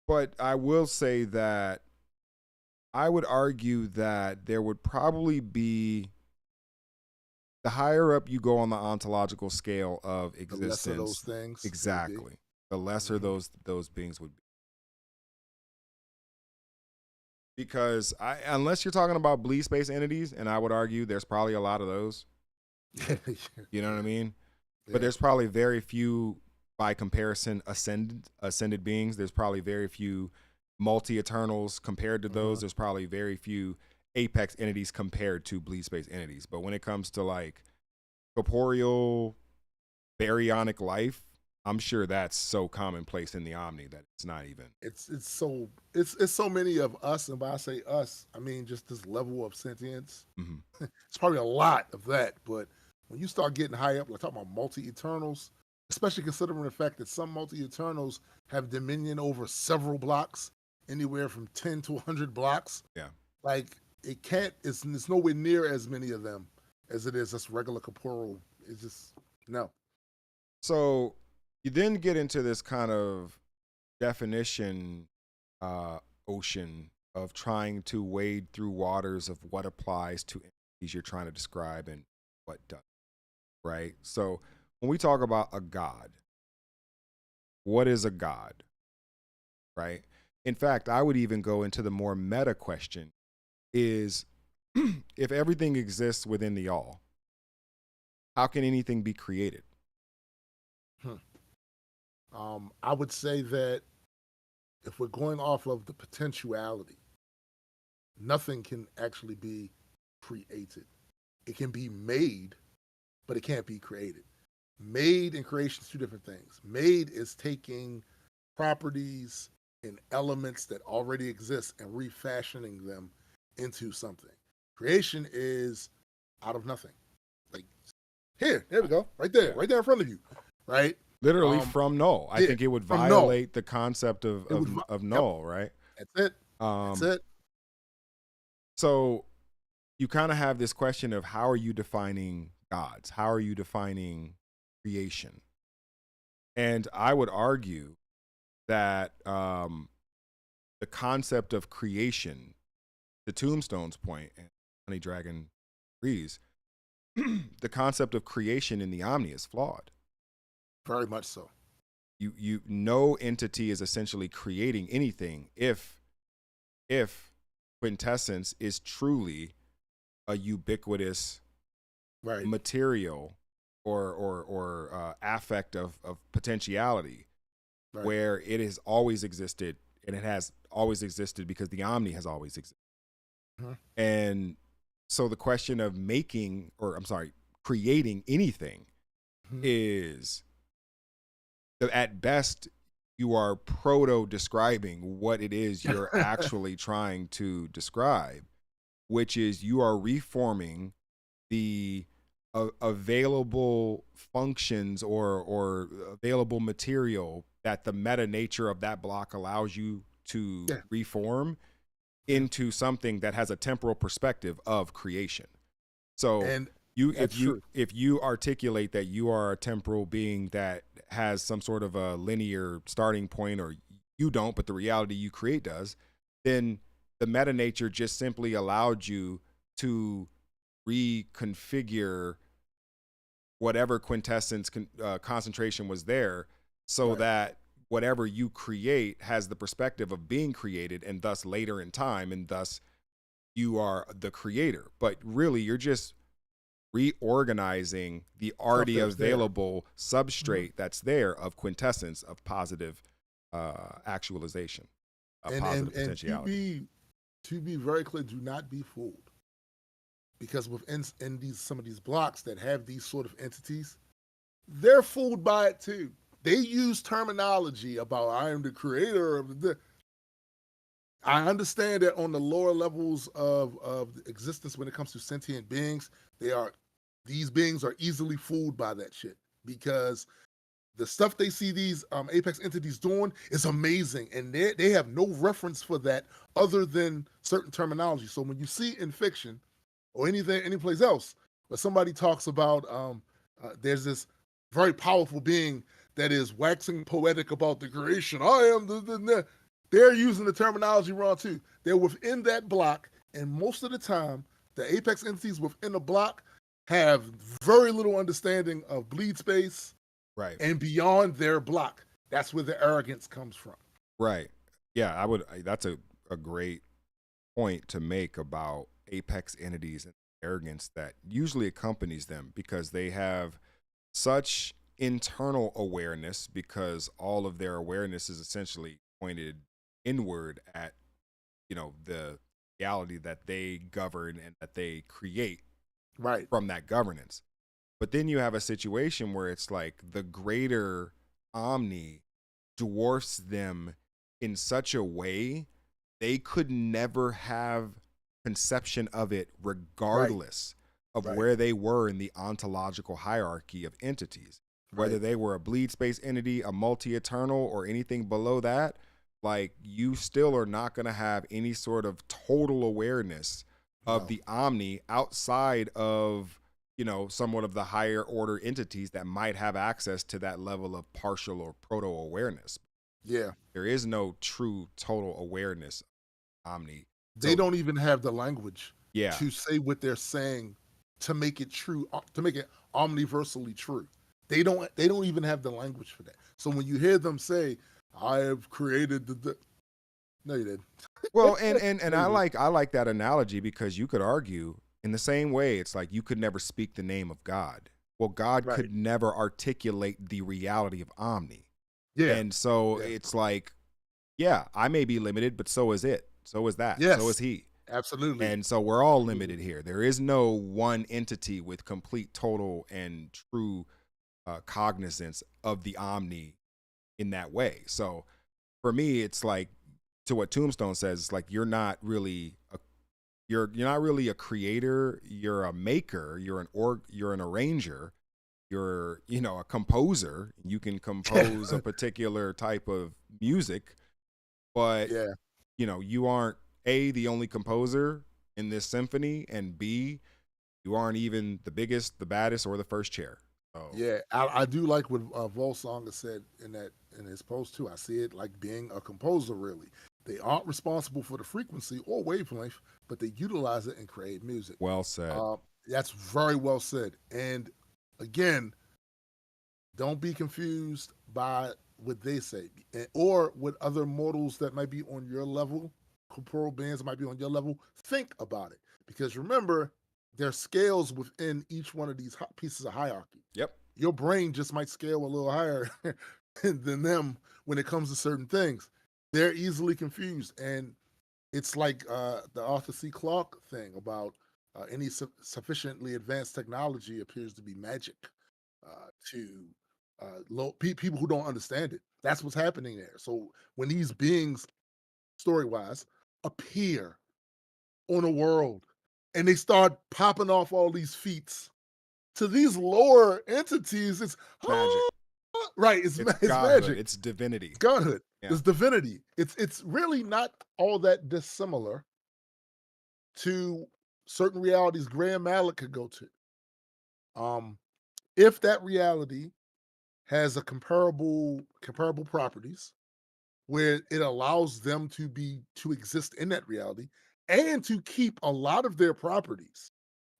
But I will say that I would argue that there would probably be, the higher up you go on the ontological scale of existence, the lesser those things. Exactly. The lesser those beings would be. Because unless you're talking about bleed space entities, and I would argue there's probably a lot of those. You know what I mean? Yeah. But there's probably very few, by comparison, ascended beings. There's probably very few multi-eternals compared to those. There's probably very few apex entities compared to bleed space entities. But when it comes to like corporeal baryonic life, I'm sure that's so commonplace in the Omni that it's not even. It's so many of us, and by I say us, I mean just this level of sentience. It's probably a lot of that, but when you start getting high up, like talking about multi-eternals, especially considering the fact that some multi-eternals have dominion over several blocks, anywhere from 10 to 100 blocks. Yeah. Like it's nowhere near as many of them as it is just regular corporeal. It's just, no. So you then get into this kind of definition ocean of trying to wade through waters of what applies to entities you're trying to describe and what doesn't, right? So when we talk about a god, what is a god, right? In fact, I would even go into the more meta question is, if everything exists within the all, how can anything be created? I would say that if we're going off of the potentiality, nothing can actually be created. It can be made, but it can't be created. Made and creation is two different things. Made is taking properties and elements that already exist and refashioning them into something. Creation is out of nothing. Like, there we go, right there in front of you, right? Literally from null. I think it would violate the concept of null, right? That's it. So you kind of have this question of, how are you defining gods? How are you defining creation? And I would argue that the concept of creation, to Tombstone's point, and Honey Dragon agrees, the concept of creation in the Omni is flawed. Very much so. You no entity is essentially creating anything if quintessence is truly a ubiquitous Right. material or affect of potentiality, Right. where it has always existed, and it has always existed because the Omni has always existed. Mhm. And so the question of making, or I'm sorry, creating anything Mhm. is, at best, you are proto describing what it is you're actually trying to describe, which is you are reforming the available functions or available material that the meta nature of that block allows you to Yeah. reform Yeah. into something that has a temporal perspective of creation. So And you that's true. if you articulate that you are a temporal being that has some sort of a linear starting point, or you don't, but the reality you create does, then the meta nature just simply allowed you to reconfigure whatever quintessence concentration was there, so Right. that whatever you create has the perspective of being created, and thus later in time, and thus you are the creator. But really, you're just reorganizing the Stuff already that's there. available Mhm. substrate that's there of quintessence of positive actualization, a positive And potentiality. to be very clear, do not be fooled, because in these some of these blocks that have these sort of entities, they're fooled by it too. They use terminology about I am the creator of the. I understand that on the lower levels of existence, when it comes to sentient beings, they are these beings are easily fooled by that shit, because the stuff they see these apex entities doing is amazing, and they have no reference for that other than certain terminology. So when you see in fiction or anything anyplace else where somebody talks about there's this very powerful being that is waxing poetic about the creation, I am they're using the terminology wrong too. They're within that block, and most of the time the apex entities within the block have very little understanding of bleed space Right. and beyond their block. That's where the arrogance comes from. Right. Yeah, that's a great point to make about apex entities and arrogance that usually accompanies them, because they have such internal awareness, because all of their awareness is essentially pointed inward at, the reality that they govern and that they create Right. from that governance. But then you have a situation where it's like the greater omni dwarfs them in such a way they could never have conception of it, Right. regardless of Right. where they were in the ontological hierarchy of entities, whether Right. they were a bleed space entity, a multi-eternal, or anything below that. Like, you still are not going to have any sort of total awareness of No. the omni outside of, somewhat of the higher order entities that might have access to that level of partial or proto awareness. Yeah. There is no true total awareness of omni. They So don't even have the language yeah. to say what they're saying to make it true, to make it omniversally true. They don't even have the language for that. So when you hear them say, I have created the no, you Well, did. and No, you did. I like that analogy, because you could argue in the same way, it's like you could never speak the name of God. Well, God Right. could never articulate the reality of omni. Yeah. And so Yeah. it's like, yeah, I may be limited, but so is it. So is that. So is Yes. he. Absolutely. And so we're all Absolutely. limited here. There is no one entity with complete, total, and true cognizance of the omni in that way. So for me, it's like, to what Tombstone says, it's like you're not really a creator. You're a maker. You're an arranger. You're, a composer. You can compose a particular type of music, but Yeah. you aren't, A, the only composer in this symphony, and B, you aren't even the biggest, the baddest, or the first chair. So Yeah, I do like what Volsong has said in his post too. I see it like being a composer. Really, they aren't responsible for the frequency or wavelength, but they utilize it and create music. well said. Uh, that's very well said. And again, don't be confused by what they say or what other mortals that might be on your level, corporal beings that might be on your level, think about it. Because remember, there's scales within each one of these pieces of hierarchy. Yep. Your brain just might scale a little higher than them when it comes to certain things. They're easily confused. And it's like the Arthur C. Clarke thing about any sufficiently advanced technology appears to be magic to people who don't understand it. That's what's happening there. So when these beings, story wise, appear on a world and they start popping off all these feats to these lower entities, it's Magic. right. It's It's godhood. magic. It's divinity. It's godhood. Yeah. It's divinity. It's really not all that dissimilar to certain realities Graham Mallet could go to. Um, if that reality has a comparable properties where it allows them to exist in that reality and to keep a lot of their properties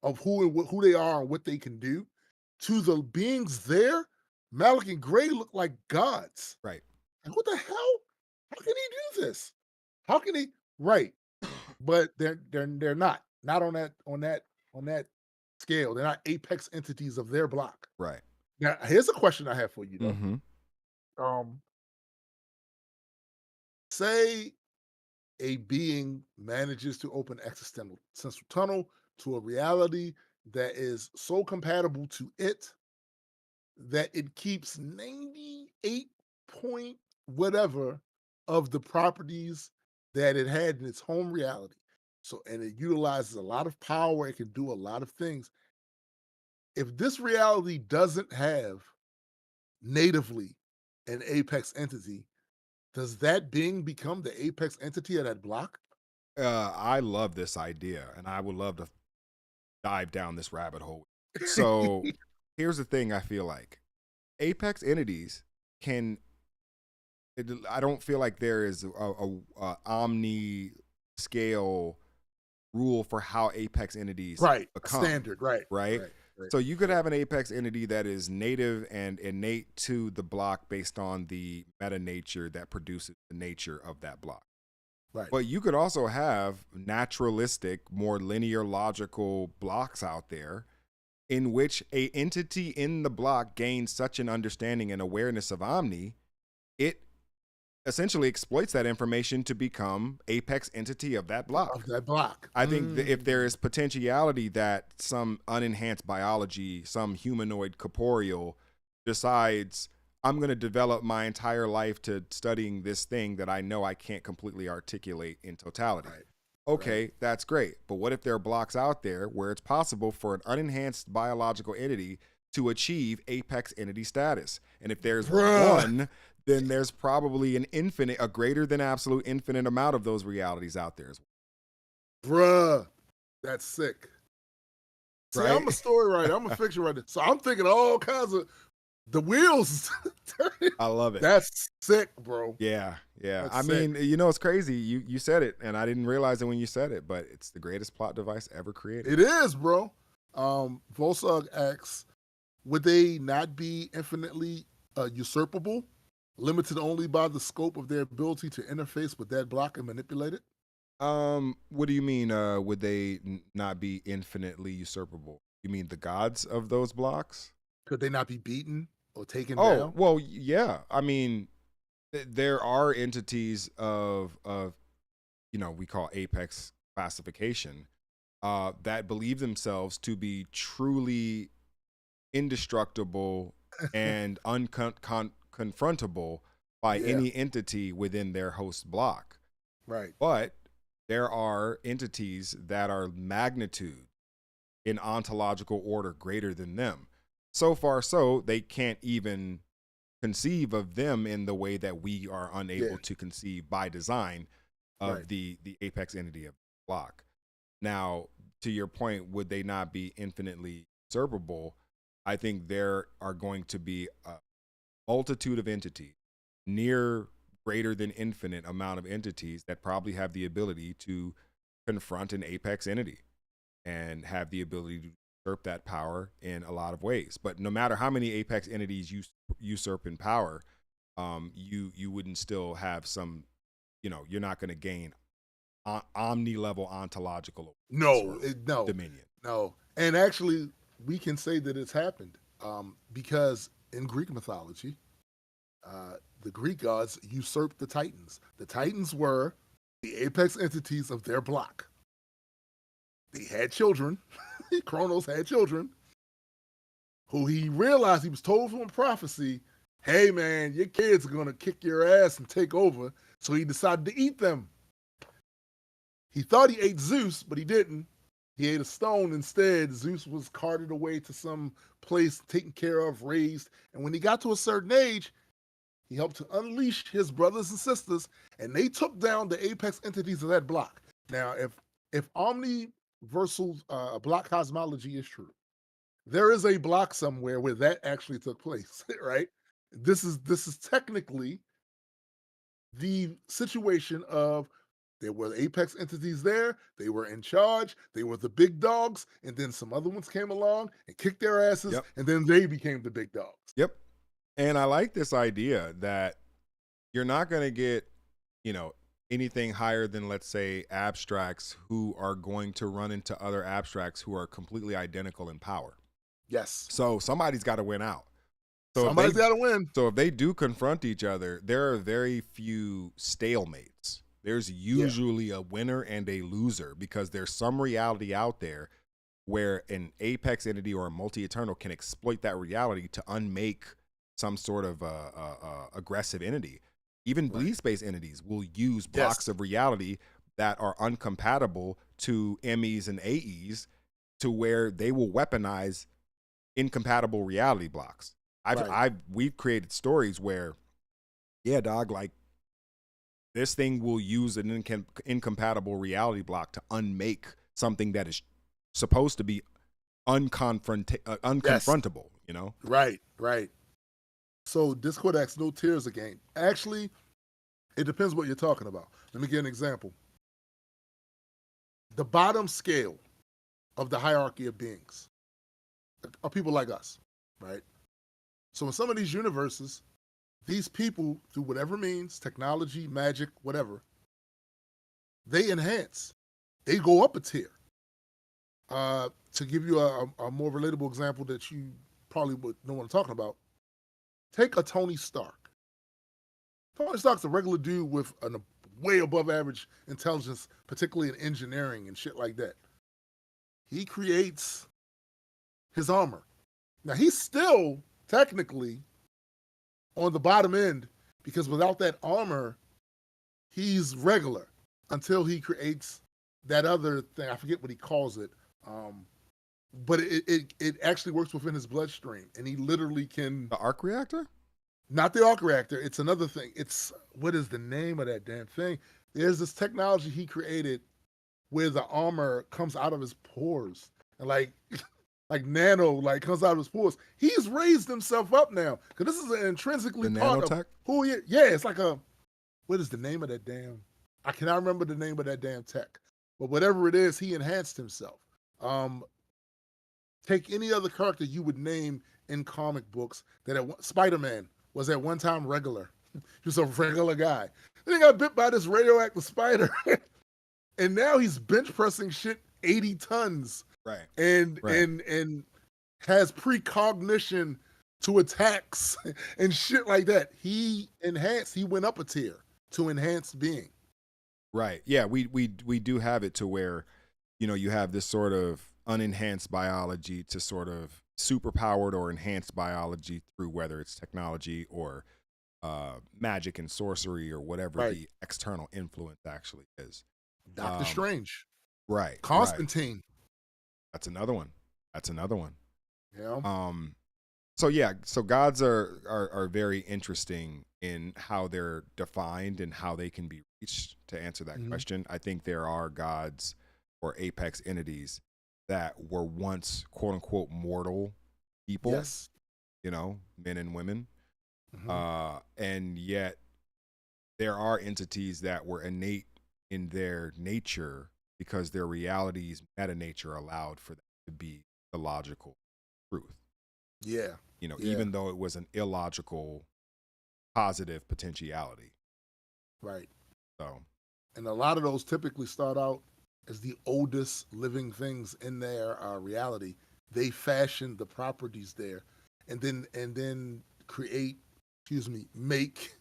of who they are and what they can do to the beings there. Malik and Gray look like gods. Right. Like, what the hell? How can he do this? How can he? Right, but they're not on that scale. They're not apex entities of their block. Right. Now, here's a question I have for you though. Mm-hmm. Um, say a being manages to open existential central tunnel to a reality that is so compatible to it that it keeps 98 point whatever of the properties that it had in its home reality. So, and it utilizes a lot of power, it can do a lot of things. If this reality doesn't have natively an apex entity, does that being become the apex entity of that block? I love this idea, and I would love to dive down this rabbit hole. So here's the thing: I feel like apex entities can. I don't feel like there is a omni scale rule for how apex entities Right. become. Standard. Right. Right. Right. Right. So you could Right. have an apex entity that is native and innate to the block based on the meta nature that produces the nature of that block. Right. But you could also have naturalistic, more linear logical blocks out there in which a entity in the block gains such an understanding and awareness of omni, it essentially exploits that information to become apex entity of that Of block. that block. I think that if there is potentiality that some unenhanced biology, some humanoid corporeal decides, I'm going to develop my entire life to studying this thing that I know I can't completely articulate in totality. Right. Okay, Right. that's great. But what if there are blocks out there where it's possible for an unenhanced biological entity to achieve apex entity status? And if there's Bruh. one, then there's probably a greater than absolute infinite amount of those realities out there as well. Bruh. That's sick. See, Right? I'm a story writer. I'm a fiction writer. So I'm thinking all kinds of the wheels turning. I love it. That's sick, bro. Yeah, yeah. That's I sick. mean, it's crazy. You said it, and I didn't realize it when you said it, but it's the greatest plot device ever created. It is, bro. Volsog asks, would they not be infinitely usurpable, limited only by the scope of their ability to interface with that block and manipulate it? What do you mean? Would they not be infinitely usurpable? You mean the gods of those blocks? Could they not be beaten or taken Oh, down? well, yeah. I mean, there are entities of we call apex classification that believe themselves to be truly indestructible and unconfrontable by Yeah. any entity within their host block. Right. But there are entities that are magnitude in ontological order greater than them. So far, so they can't even conceive of them in the way that we are unable to conceive by design of Right. the apex entity of the block. Now, to your point, would they not be infinitely usurpable? I think there are going to be a multitude of entities, near greater than infinite amount of entities that probably have the ability to confront an apex entity and have the ability to usurp that power in a lot of ways. But no matter how many apex entities you usurp in power, you wouldn't still have some, you're not going to gain omni level ontological No, or no, dominion. no. And actually, we can say that it's happened because in Greek mythology, the Greek gods usurped the Titans. The Titans were the apex entities of their block. They had children. Kronos had children who he realized he was told from a prophecy, hey man, your kids are going to kick your ass and take over. So he decided to eat them. He thought he ate Zeus, but he didn't. He ate a stone instead. Zeus was carted away to some place, taken care of, raised. And when he got to a certain age, he helped to unleash his brothers and sisters, and they took down the apex entities of that block. Now, if Omniversal block cosmology is true, there is a block somewhere where that actually took place, right? This is technically the situation of there were apex entities there, they were in charge, they were the big dogs, and then some other ones came along and kicked their asses, Yep. and then they became the big dogs. Yep. And I like this idea that you're not going to get, anything higher than, let's say, abstracts who are going to run into other abstracts who are completely identical in power. Yes. So somebody's got to win out. Somebody's got to win. So if they do confront each other, there are very few stalemates. There's usually a winner and a loser, because there's some reality out there where an apex entity or a multi-eternal can exploit that reality to unmake some sort of aggressive entity. Even bleed space entities will use blocks of reality that are uncompatible to MEs and AEs, to where they will weaponize incompatible reality blocks. We've created stories where, yeah, dog, like this thing will use an incompatible reality block to unmake something that is supposed to be unconfrontable, Right. So Discord asks, no tears again. Actually, it depends what you're talking about. Let me give an example. The bottom scale of the hierarchy of beings are people like us, right? So in some of these universes, these people, through whatever means, technology, magic, whatever, they enhance. They go up a tier. To give you a more relatable example that you probably would know what I'm talking about, take a Tony Stark. Tony Stark's a regular dude with a way above average intelligence, particularly in engineering and shit like that. He creates his armor. Now, he's still technically on the bottom end, because without that armor, he's regular until he creates that other thing. I forget what he calls it. But it actually works within his bloodstream, and he literally can. The arc reactor? Not the arc reactor. It's another thing. It's, what is the name of that damn thing? There's this technology he created where the armor comes out of his pores, and like nano, like comes out of his pores. He's raised himself up now, because this is an intrinsically The part nanotech? of who he is. Yeah, it's like a, what is the name of that damn? I cannot remember the name of that damn tech, but whatever it is, he enhanced himself. Take any other character you would name in comic books that Spider-Man was at one time regular. He was a regular guy. Then he got bit by this radioactive spider, and now he's bench pressing shit 80 tons. Right. And has precognition to attacks and shit like that. He went up a tier to enhanced being. Right. Yeah, we do have it to where, you have this sort of unenhanced biology to sort of superpowered or enhanced biology through whether it's technology or magic and sorcery or whatever the external influence actually is. Doctor Strange. Right. Constantine. Right. That's another one. Yeah. So yeah, so gods are very interesting in how they're defined and how they can be reached. To answer that question, I think there are gods or apex entities that were once quote unquote mortal people, Yes. men and women. Hmm. And yet there are entities that were innate in their nature because their realities, meta nature, allowed for that to be the logical truth. Yeah. Yeah. Even though it was an illogical positive potentiality. Right. So, And a lot of those typically start out as the oldest living things in their reality. They fashion the properties there, and then create, make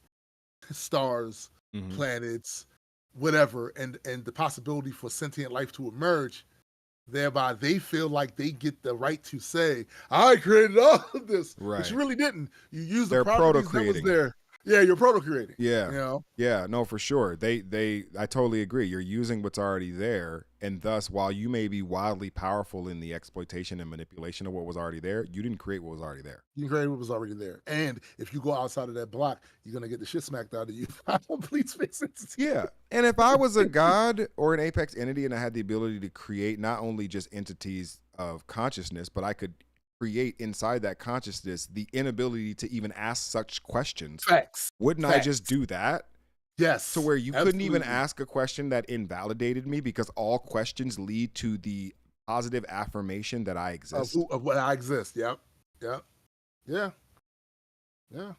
stars, mhm. planets, whatever, and the possibility for sentient life to emerge. Thereby, they feel like they get the right to say, "I created all of this," but you Right. really didn't. You used the They're proto properties that was creating. there. Yeah, you're proto creating. Yeah. You know, Yeah, no, for sure. I totally agree. You're using what's already there, and thus, while you may be wildly powerful in the exploitation and manipulation of what was already there, you didn't create what was already there. you created what was already there. And if you go outside of that block, you're gonna get the shit smacked out of you by a complete space entity. Yeah. And if I was a god or an apex entity and I had the ability to create not only just entities of consciousness, but I could create inside that consciousness the inability to even ask such questions, Facts. wouldn't I just Facts. do that? To Yes. where you couldn't even Absolutely. ask a question that invalidated me because all questions lead to the positive affirmation that I exist. Of what I exist. Yep. Yep. Yeah. Yeah.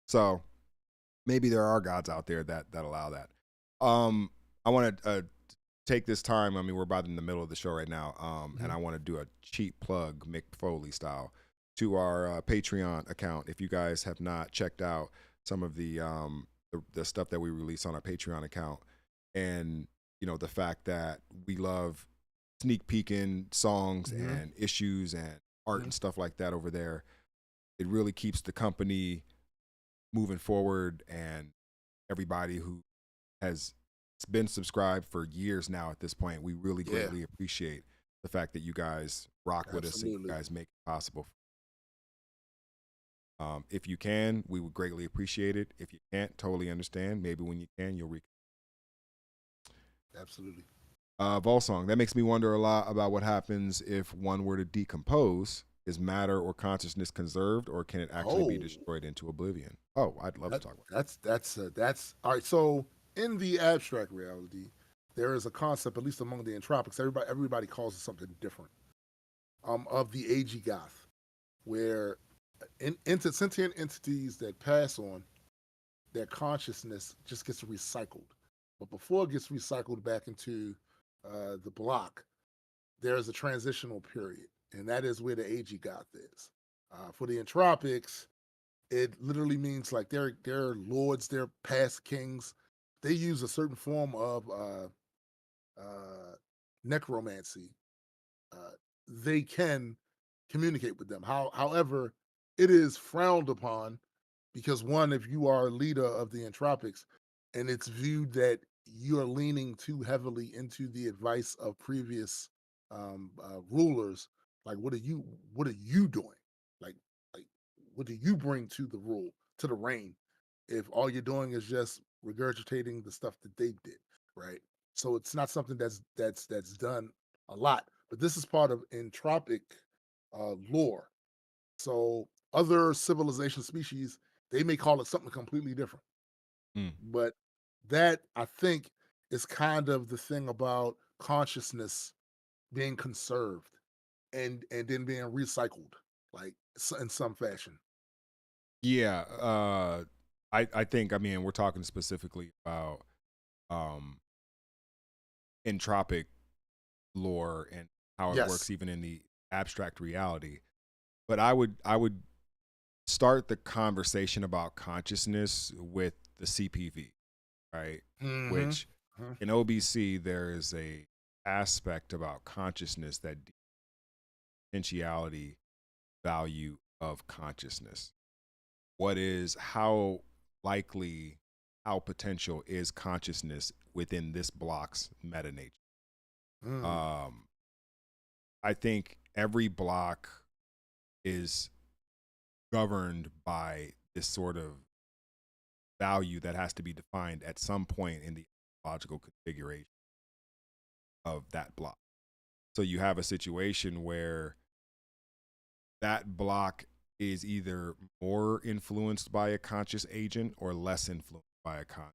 So maybe there are gods out there that allow that. I want to take this time. I mean, we're about in the middle of the show right now, and I want to do a cheap plug, Mick Foley style, to our Patreon account. If you guys have not checked out some of the stuff that we release on our Patreon account, and the fact that we love sneak peeking songs Mm-hmm. and issues and art Mm-hmm. and stuff like that over there, it really keeps the company moving forward, and everybody who has been subscribed for years now at this point, we really Yeah. greatly appreciate the fact that you guys rock with us and you Absolutely. guys make it possible. If you can, we would greatly appreciate it. If you can't, totally understand. Maybe when you can, you'll Absolutely. Volsong. That makes me wonder a lot about what happens if one were to decompose. Is matter or consciousness conserved, or can it actually be Oh, destroyed into oblivion? Oh, I'd love to that talk about that's all right. So in the abstract reality, there is a concept, at least among the entropics, everybody calls it something different. Of the AG Goth, where sentient entities that pass on, their consciousness just gets recycled. But before it gets recycled back into the block, there's a transitional period, and that is where the AG Goth is. For the entropics, it literally means like they're lords, they're past kings. They use a certain form of necromancy. They can communicate with them. However, it is frowned upon because one, if you are a leader of the entropics, and it's viewed that you are leaning too heavily into the advice of previous rulers, like what are you doing? Like like what do you bring to the rule to the reign? If all you're doing is just regurgitating the stuff that they did, right? So it's not something that's done a lot. But this is part of entropic lore. So other civilization species, they may call it something completely different. it. Mm. But that I think is kind of the thing about consciousness being conserved and then being recycled, like in some fashion. Yeah, I think, I mean, we're talking specifically about um entropic lore and how it works Yes. even in the abstract reality. But I would start the conversation about consciousness with the CPV, right? Mm-hmm. Which in OBC there is a aspect about consciousness, that potentiality value of consciousness. What is how likely, how potential is consciousness within this block's meta nature? Mm. Um, I think every block is governed by this sort of value that has to be defined at some point in the logical configuration of that block. So you have a situation where that block is either more influenced by a conscious agent or less influenced by a conscious.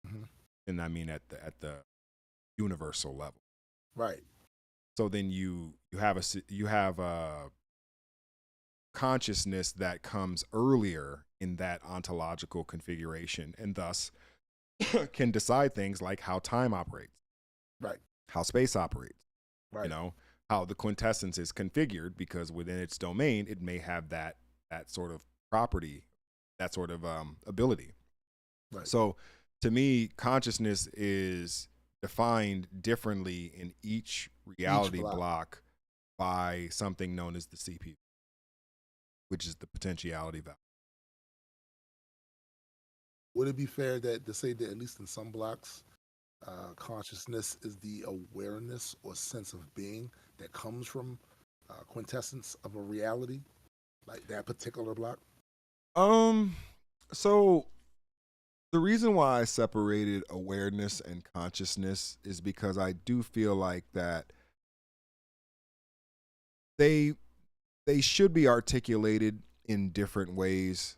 Mhm. And I mean at the universal level. Right. So then you have a consciousness that comes earlier in that ontological configuration, and thus can decide things like how time operates, Right. how space operates, you Right. know, how the quintessence is configured, because within its domain it may have that sort of property, that sort of ability. Right. So to me, consciousness is defined differently in each Each reality block. block by something known as the CP, which is the potentiality value. Would it be fair that to say that at least in some blocks, consciousness is the awareness or sense of being that comes from quintessence of a reality, like that particular block? Um, so the reason why I separated awareness and consciousness is because I do feel like that they they should be articulated in different ways.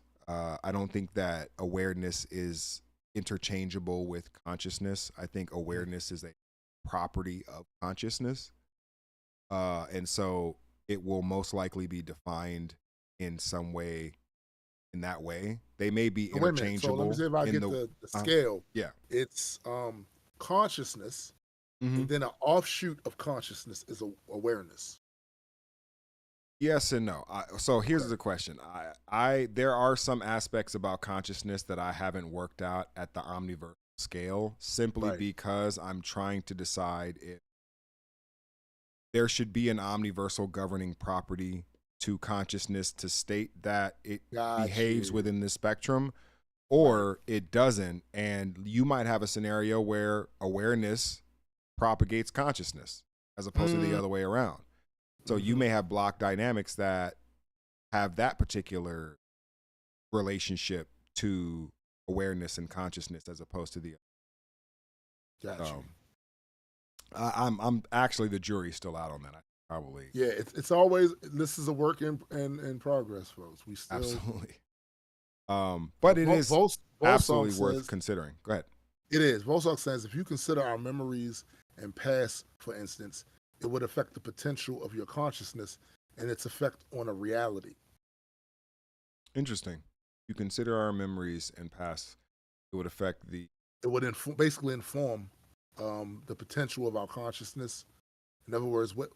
I don't think that awareness is interchangeable with consciousness. I think Mhm. awareness is a property of consciousness, and so it will most likely be defined in some way. In that way, they may be So wait a minute. So let me interchangeable see if I in get the. the Uh, scale. yeah. It's consciousness, Hmm. and then an offshoot of consciousness is awareness. Yes and no. So here's Okay. the question. I there are some aspects about consciousness that I haven't worked out at the omniversal scale, simply Right. because I'm trying to decide if there should be an omniversal governing property to consciousness to state that it Got behaves you. within the spectrum, Right. or it doesn't. And you might have a scenario where awareness propagates consciousness as opposed to the Mm-hmm. other way around. So you may have block dynamics that have that particular relationship to awareness and consciousness as opposed to the Got you. um I'm actually, the jury's still out on that. I probably. Yeah, it's always this is a work in progress, folks. We still Absolutely. But it is Volsong absolutely worth says considering. Go ahead. it is. Volsong says if you consider our memories and past, for instance, it would affect the potential of your consciousness and its effect on a reality. Interesting. You consider our memories and past, it would affect the. It would basically inform the potential of our consciousness. In other words, what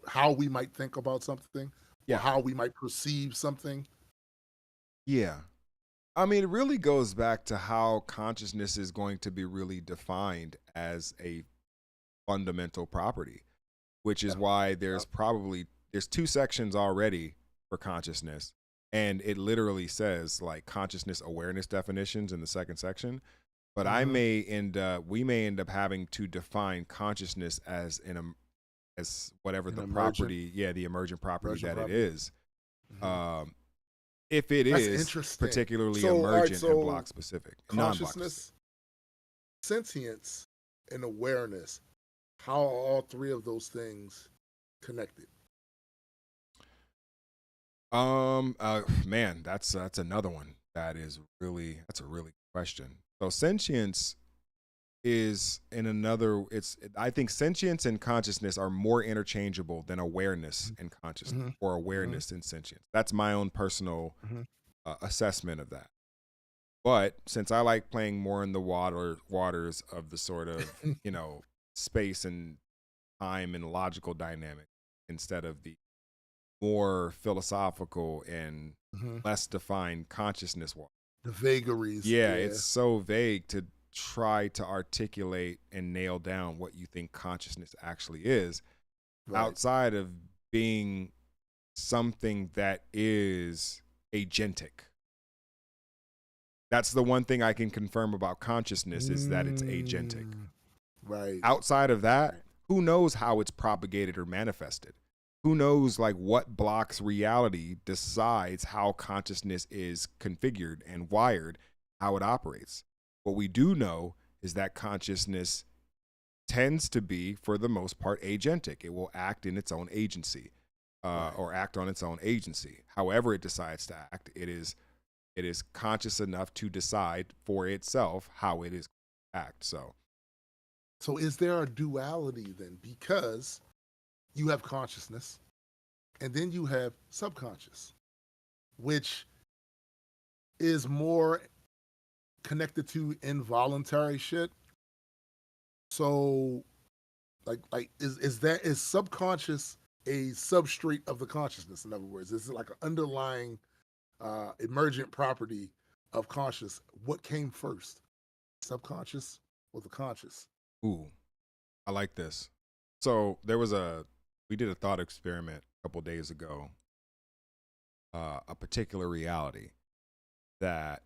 how we might think about something or Yeah. how we might perceive something. Yeah. I mean, it really goes back to how consciousness is going to be really defined as a fundamental property, which Yeah. is why Yeah. there's two sections already for consciousness, and it literally says like consciousness awareness definitions in the second section. But Mm-hmm. we may end up having to define consciousness as whatever An the emergent property, yeah, the emergent property emergent that it property. is. Mm-hmm. Um, if it That's is interesting. particularly So, all right. emergent and So, block specific, non-block specific. consciousness, sentience, and awareness. How are all three of those things connected? Man, that's another one. That's a really good question. So sentience is in another. It's I think sentience and consciousness are more interchangeable than awareness and consciousness, Mm-hmm. or Mm-hmm. awareness and sentience. That's my own personal Mm-hmm. assessment of that. But since I like playing more in the waters of the sort of, space and time and logical dynamic, instead of the more philosophical and Mm-hmm. less defined consciousness walk. The vagaries. Yeah, Yeah. it's so vague to try to articulate and nail down what you think consciousness actually is, Right. outside of being something that is agentic. That's the one thing I can confirm about consciousness, is that it's agentic. Mm, right. Outside of that, Right. who knows how it's propagated or manifested? Who knows like what blocks reality decides how consciousness is configured and wired, how it operates? What we do know is that consciousness tends to be, for the most part, agentic. It will act in its own agency. Right. or act on its own agency. However it decides to act, it is conscious enough to decide for itself how it is to act. So, So is there a duality then? Because you have consciousness and then you have subconscious, which is more connected to involuntary shit. So is subconscious a substrate of the consciousness? In other words, is it like an underlying emergent property of conscious? What came first, subconscious or the conscious? ooh, I like this. So we did a thought experiment a couple days ago, a particular reality that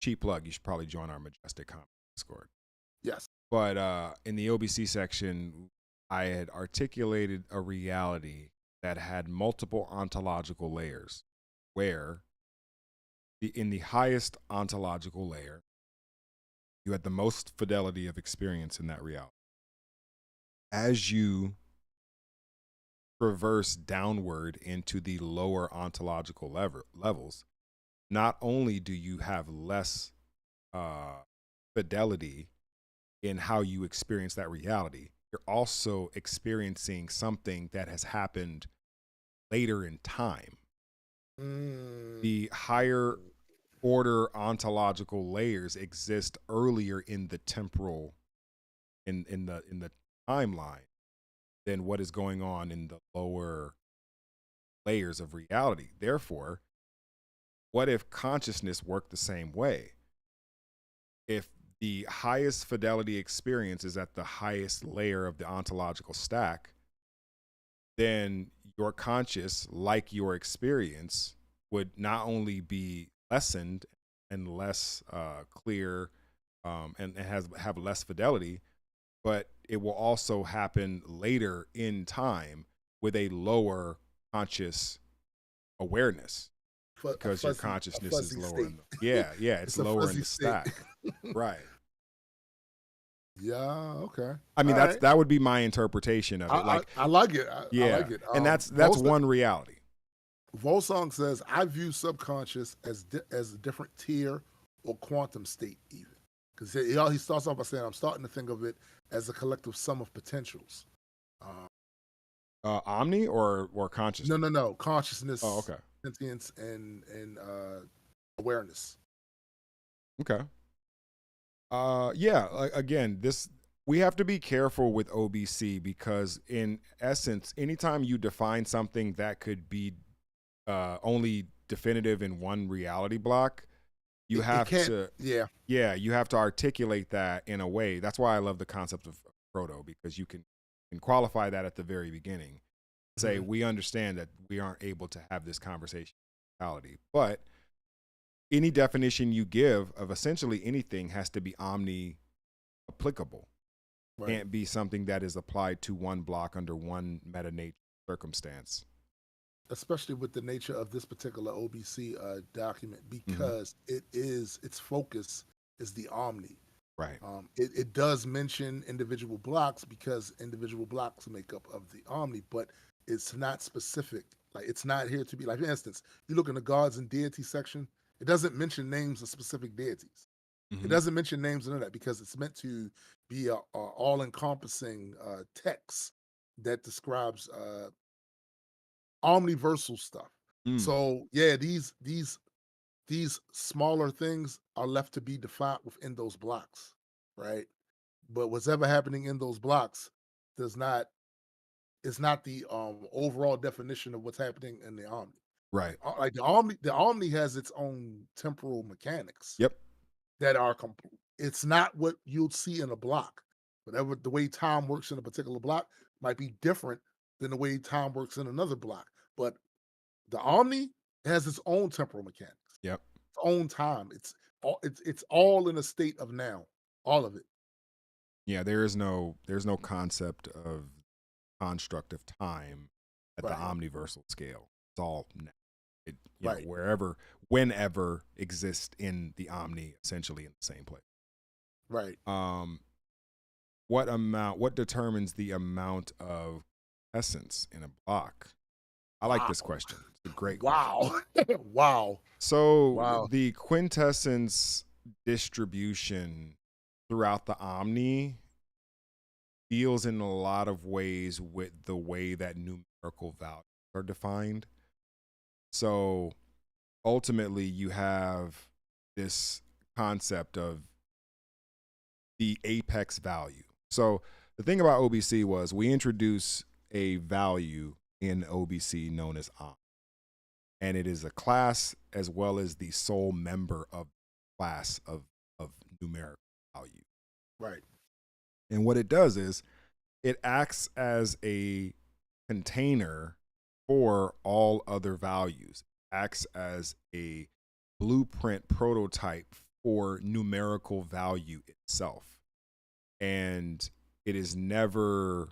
cheap plug. You should probably join our Majestic Comment Discord. Yes. But in the OBC section, I had articulated a reality that had multiple ontological layers, where in the highest ontological layer, you had the most fidelity of experience in that reality. As you traverse downward into the lower ontological levels, not only do you have less fidelity in how you experience that reality, you're also experiencing something that has happened later in time. Mm. The higher order ontological layers exist earlier in the temporal in the timeline than what is going on in the lower layers of reality. Therefore, what if consciousness worked the same way? If the highest fidelity experience is at the highest layer of the ontological stack, then your conscious, like your experience, would not only be lessened and less clear, and have less fidelity, but it will also happen later in time with a lower conscious awareness, because your A consciousness is fuzzy lower state. in the, yeah, it's It's a lower in fuzzy the state. stack. Right. Yeah. Okay. I mean, All right. that would be my interpretation of it. Like, I like it. I like yeah, it. and that's one reality. Volsong says, I view subconscious as a different tier or quantum state, even. Because he starts off by saying, I'm starting to think of it as a collective sum of potentials. Um, Omni or no, consciousness. no, no. Oh, Consciousness, okay. sentience, and awareness. Okay. Yeah, again, this, we have to be careful with OBC, because in essence, anytime you define something that could be only definitive in one reality block, you It have can't, to, yeah. yeah, you have to articulate that in a way. That's why I love the concept of proto, because you can qualify that at the very beginning. Say, Mhm. we understand that we aren't able to have this conversation in reality, but any definition you give of essentially anything has to be omni applicable. Right. Can't be something that is applied to one block under one meta nature circumstance. Especially with the nature of this particular OBC document, Hmm. because its focus is the omni. Right. It does mention individual blocks because individual blocks make up of the omni, but it's not specific. Like, it's not here to be, like, for instance, you look in the gods and deity section, it doesn't mention names of specific deities. It Hmm. doesn't mention names of that because it's meant to be a all encompassing text that describes omniversal stuff. Mm. So yeah, these smaller things are left to be defined within those blocks, right? But what's ever happening in those blocks does not is not the overall definition of what's happening in the omni. Right. Like the omni has its own temporal mechanics Yep. that are it's not what you'll see in a block. Whatever the way time works in a particular block might be different than the way time works in another block. But the Omni has its own temporal mechanics, Yep. its own time. It's all in a state of now, all of it. Yeah. There's no concept of construct of time at the Right, omniversal scale. It's all now. It, right, wherever, whenever exists in the omni, essentially in the same place. right. Um, what determines the amount of essence in a block? I like Wow. this question. It's a great question. Wow. Wow. So Wow. the quintessence distribution throughout the Omni deals in a lot of ways with the way that numerical values are defined. So ultimately, you have this concept of the apex value. So the thing about OBC was we introduced a value in OBC known as Omni, and it is a class as well as the sole member of class of numerical value. Right. And what it does is it acts as a container for all other values. It acts as a blueprint prototype for numerical value itself. And it is never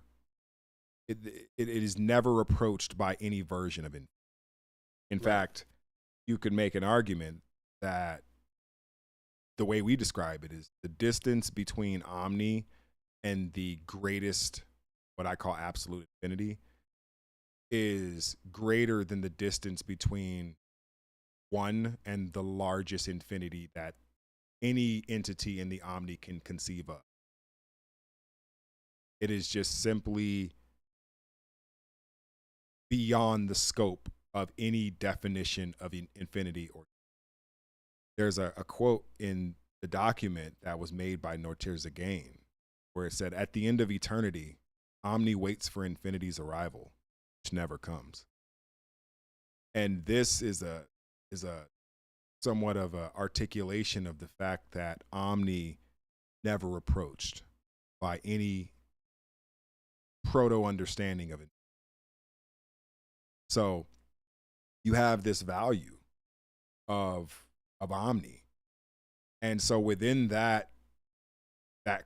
it is never approached by any version of it. In Right. fact, you could make an argument that the way we describe it is the distance between Omni and the greatest, what I call absolute infinity, is greater than the distance between one and the largest infinity that any entity in the Omni can conceive of. It is just simply beyond the scope of any definition of infinity. Or there's a quote in the document that was made by Nortir Zagain where it said, "At the end of eternity, Omni waits for infinity's arrival, which never comes." And this is a somewhat of a articulation of the fact that Omni never approached by any proto understanding of it. So you have this value of Omni, and so within that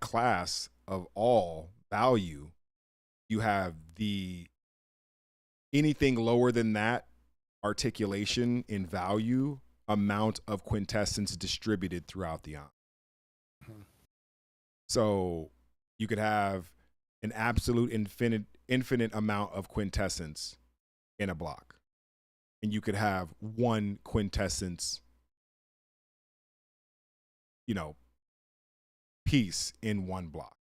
class of all value, you have the anything lower than that articulation in value amount of quintessence distributed throughout the Omni. Mhm. So you could have an absolute infinite amount of quintessence in a block, and you could have one quintessence, piece in one block,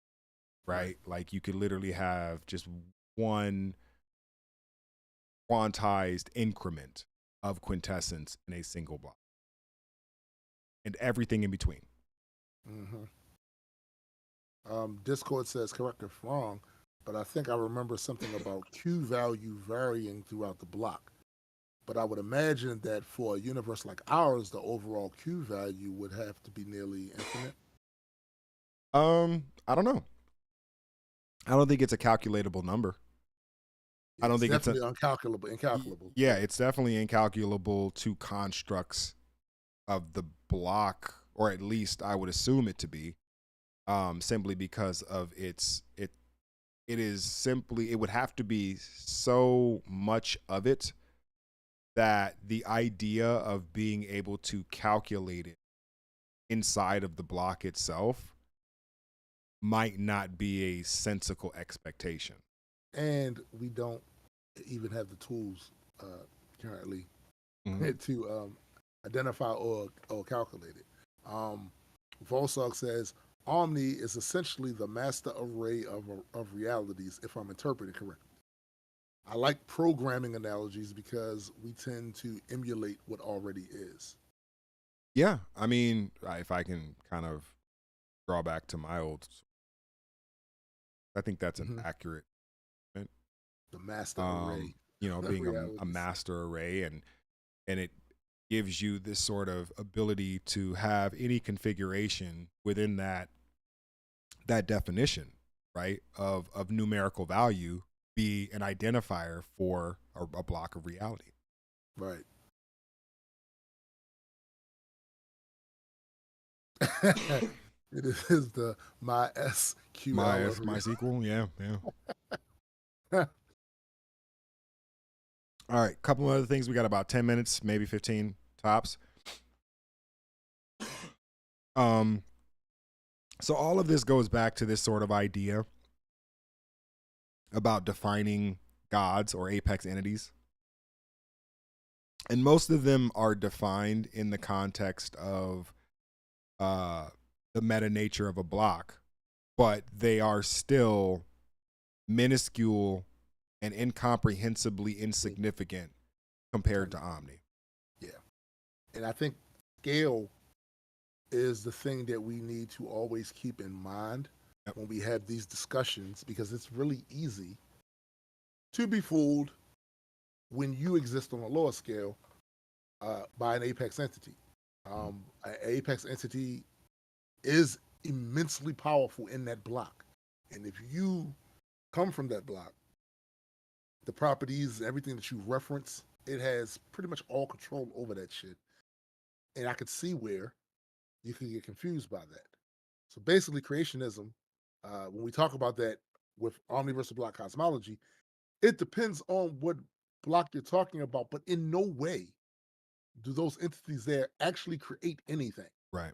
right? Like you could literally have just one quantized increment of quintessence in a single block, and everything in between. Mm-hmm. Discord says, correct if wrong, but I think I remember something about Q value varying throughout the block. But I would imagine that for a universe like ours, the overall Q value would have to be nearly infinite. I don't know. I don't think it's a calculatable number. Yeah, I don't it's think it's a definitely uncalculable. Incalculable. yeah, it's definitely incalculable to constructs of the block, or at least I would assume it to be, simply because of it is simply, it would have to be so much of it that the idea of being able to calculate it inside of the block itself might not be a sensical expectation. And we don't even have the tools currently Mhm. to identify or calculate it. Volsog says Omni is essentially the master array of realities, if I'm interpreting correctly. I like programming analogies because we tend to emulate what already is. Yeah, I mean, if I can kind of draw back to my old, I think that's an Mm-hmm. accurate, The master um, array of being a realities. master array, and it gives you this sort of ability to have any configuration within that definition, right, of numerical value be an identifier for a block of reality. Right. It is the my SQL of MySQL, yeah, yeah. reality. All right, couple of other things. We got about 10 minutes, maybe 15 tops. Um, so all of this goes back to this sort of idea about defining gods or apex entities. And most of them are defined in the context of uh, the meta nature of a block, but they are still minuscule and incomprehensibly insignificant compared to Omni. Yeah. And I think scale is the thing that we need to always keep in mind Yep. when we have these discussions, because it's really easy to be fooled when you exist on a lower scale by an apex entity. An apex entity is immensely powerful in that block. And if you come from that block, the properties, everything that you reference, it has pretty much all control over that shit. And I could see where you can get confused by that. So basically, creationism, when we talk about that with omniversal block cosmology, it depends on what block you're talking about, but in no way do those entities there actually create anything. Right.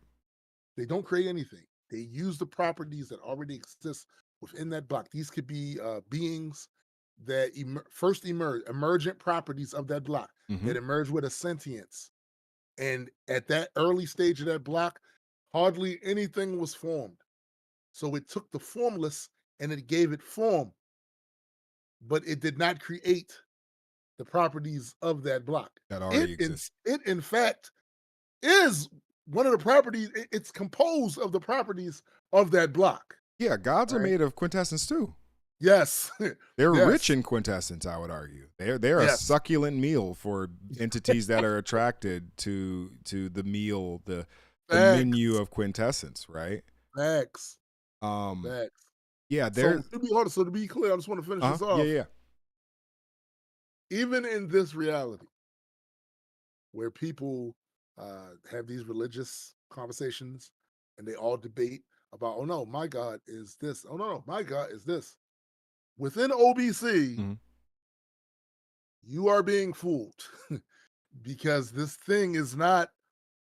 They don't create anything. They use the properties that already exist within that block. These could be beings that first emerge, emergent properties of that block Mm-hmm. that emerge with a sentience. And at that early stage of that block, hardly anything was formed. So it took the formless and it gave it form, but it did not create the properties of that block. That already It exists. in fact is one of the properties. It's composed of the properties of that block. Yeah, gods are Right? made of quintessence too. Yes, They're rich yes, in quintessence, I would argue. They're a yes. succulent meal for entities that are attracted to the meal, the menu Facts, of quintessence, right? facts, Um, facts. yeah, So they're so to be clear, I just want to finish this yeah, off. yeah. Even in this reality, where people have these religious conversations and they all debate about, oh no, my God is this. Oh no, my God is this. Within OBC, Mhm. you are being fooled because this thing is not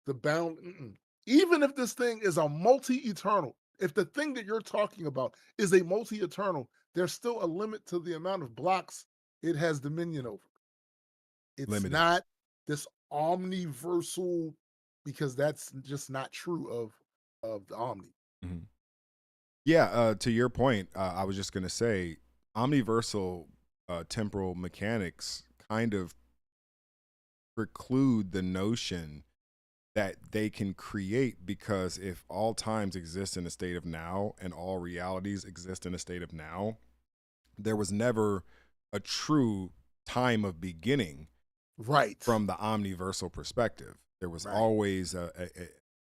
the bound. Even if this thing is a multi eternal, if the thing that you're talking about is a multi eternal, there's still a limit to the amount of blocks it has dominion over. It's Limited. not this omniversal, because that's just not true of the omni. Mhm. Yeah, to your point, I was just gonna say, omniversal temporal mechanics kind of preclude the notion that they can create, because if all times exist in a state of now and all realities exist in a state of now, there was never a true time of beginning Right. from the omniversal perspective. There was Right. always a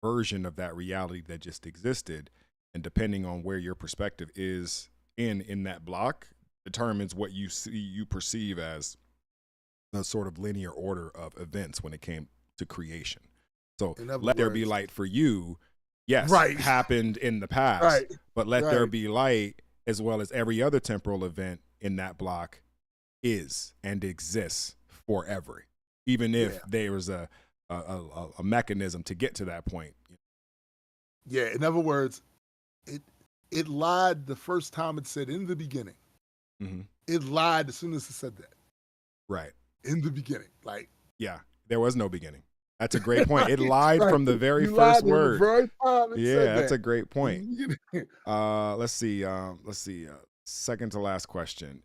version of that reality that just existed, and depending on where your perspective is in that block determines what you perceive as a sort of linear order of events when it came to creation. So In other let there be words, light for you, yes, right. happened in the past, Right. but let there Right. be light as well as every other temporal event in that block is and exists forever, even Yeah. if there was a mechanism to get to that point. Yeah. In other words, it it lied the first time it said in the beginning. Mm-hmm. It lied as soon as it said that. Right. In the beginning. Like Yeah. There was no beginning. That's a great point. It right, lied right. from the very You first lied in the word. very time it said Yeah, that's that. a great In point. the beginning. Let's see. Second to last question.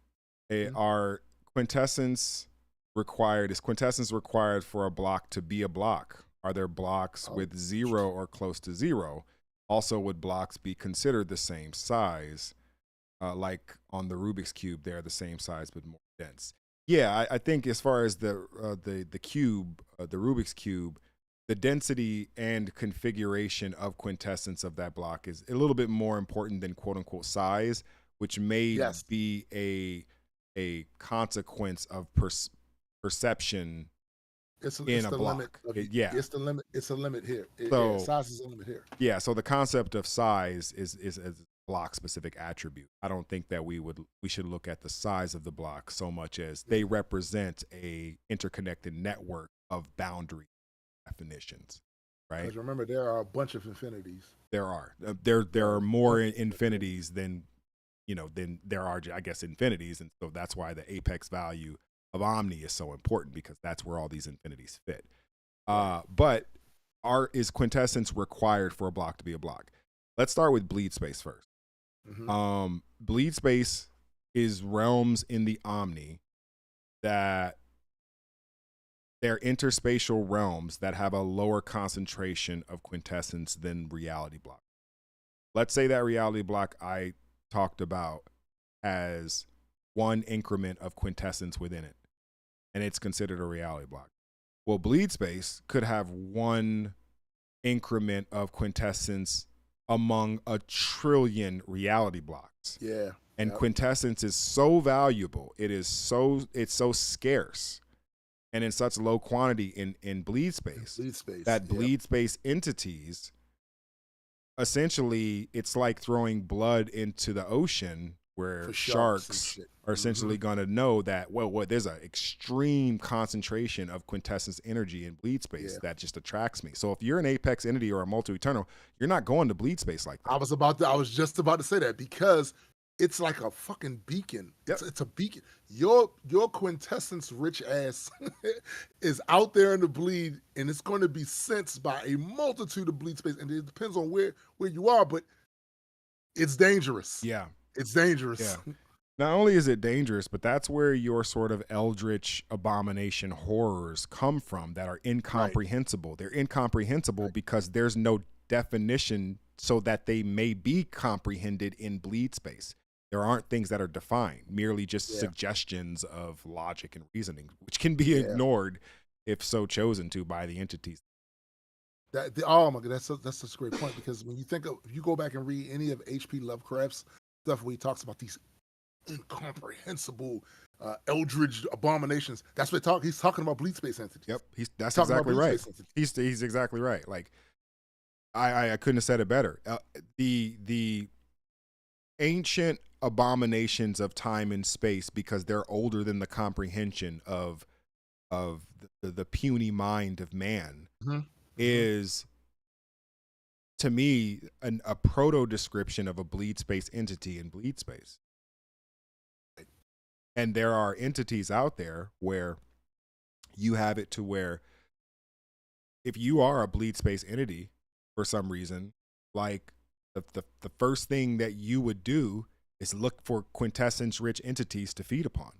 Mhm. Are quintessence required? Is quintessence required for a block to be a block? Are there blocks Oh, with zero or close to zero? Also, would blocks be considered the same size? Like on the Rubik's cube, they're the same size but more dense. Yeah, I think as far as the cube, the Rubik's cube, the density and configuration of quintessence of that block is a little bit more important than quote unquote size, which may yes. be a consequence of perception in It's a the limit block. of Yeah. it's the limit. It's a limit here. Yeah, So size is a limit here. yeah, so the concept of size is a block specific attribute. I don't think that we should look at the size of the block so much as they represent a interconnected network of boundary definitions, right? Because remember, there are a bunch of infinities. There are There there are are a more bunch of infinities than than there are, I guess, infinities, and so that's why the apex value of Omni is so important because that's where all these infinities fit. Right. But is quintessence required for a block to be a block? Let's start with bleed space first. Bleed space is realms in the Omni that they're interspatial realms that have a lower concentration of quintessence than reality block. Let's say that reality block I talked about has one increment of quintessence within it, and it's considered a reality block. Well, bleed space could have one increment of quintessence among a trillion reality blocks. Yeah. And quintessence is so valuable. It's so scarce and in such low quantity in bleed space, that bleed space entities, essentially, it's like throwing blood into the ocean where sharks are essentially going to know that, well, there's an extreme concentration of quintessence energy in bleed space that just attracts me. So if you're an apex entity or a multi-eternal, you're not going to bleed space like that. I was just about to say that, because it's like a fucking beacon. Yep. It's a beacon. Your quintessence rich ass is out there in the bleed, and it's going to be sensed by a multitude of bleed space. And it depends on where you are, but it's dangerous. Yeah. It's dangerous. Yeah. Not only is it dangerous, but that's where your sort of eldritch abomination horrors come from that are incomprehensible. Right. They're incomprehensible because there's no definition so that they may be comprehended in bleed space. There aren't things that are defined, merely just suggestions of logic and reasoning, which can be ignored if so chosen to by the entities. Oh my God, that's such a great point, because when you if you go back and read any of H.P. Lovecraft's stuff where he talks about these incomprehensible eldritch abominations, that's what he's talking about bleed space entities. Yep, that's exactly right. He's exactly right. Like I couldn't have said it better. The ancient abominations of time and space, because they're older than the comprehension of the puny mind of man, is to me a proto description of a bleed space entity in bleed space. And there are entities out there where you have it to where if you are a bleed space entity for some reason, like the first thing that you would do is look for quintessence rich entities to feed upon.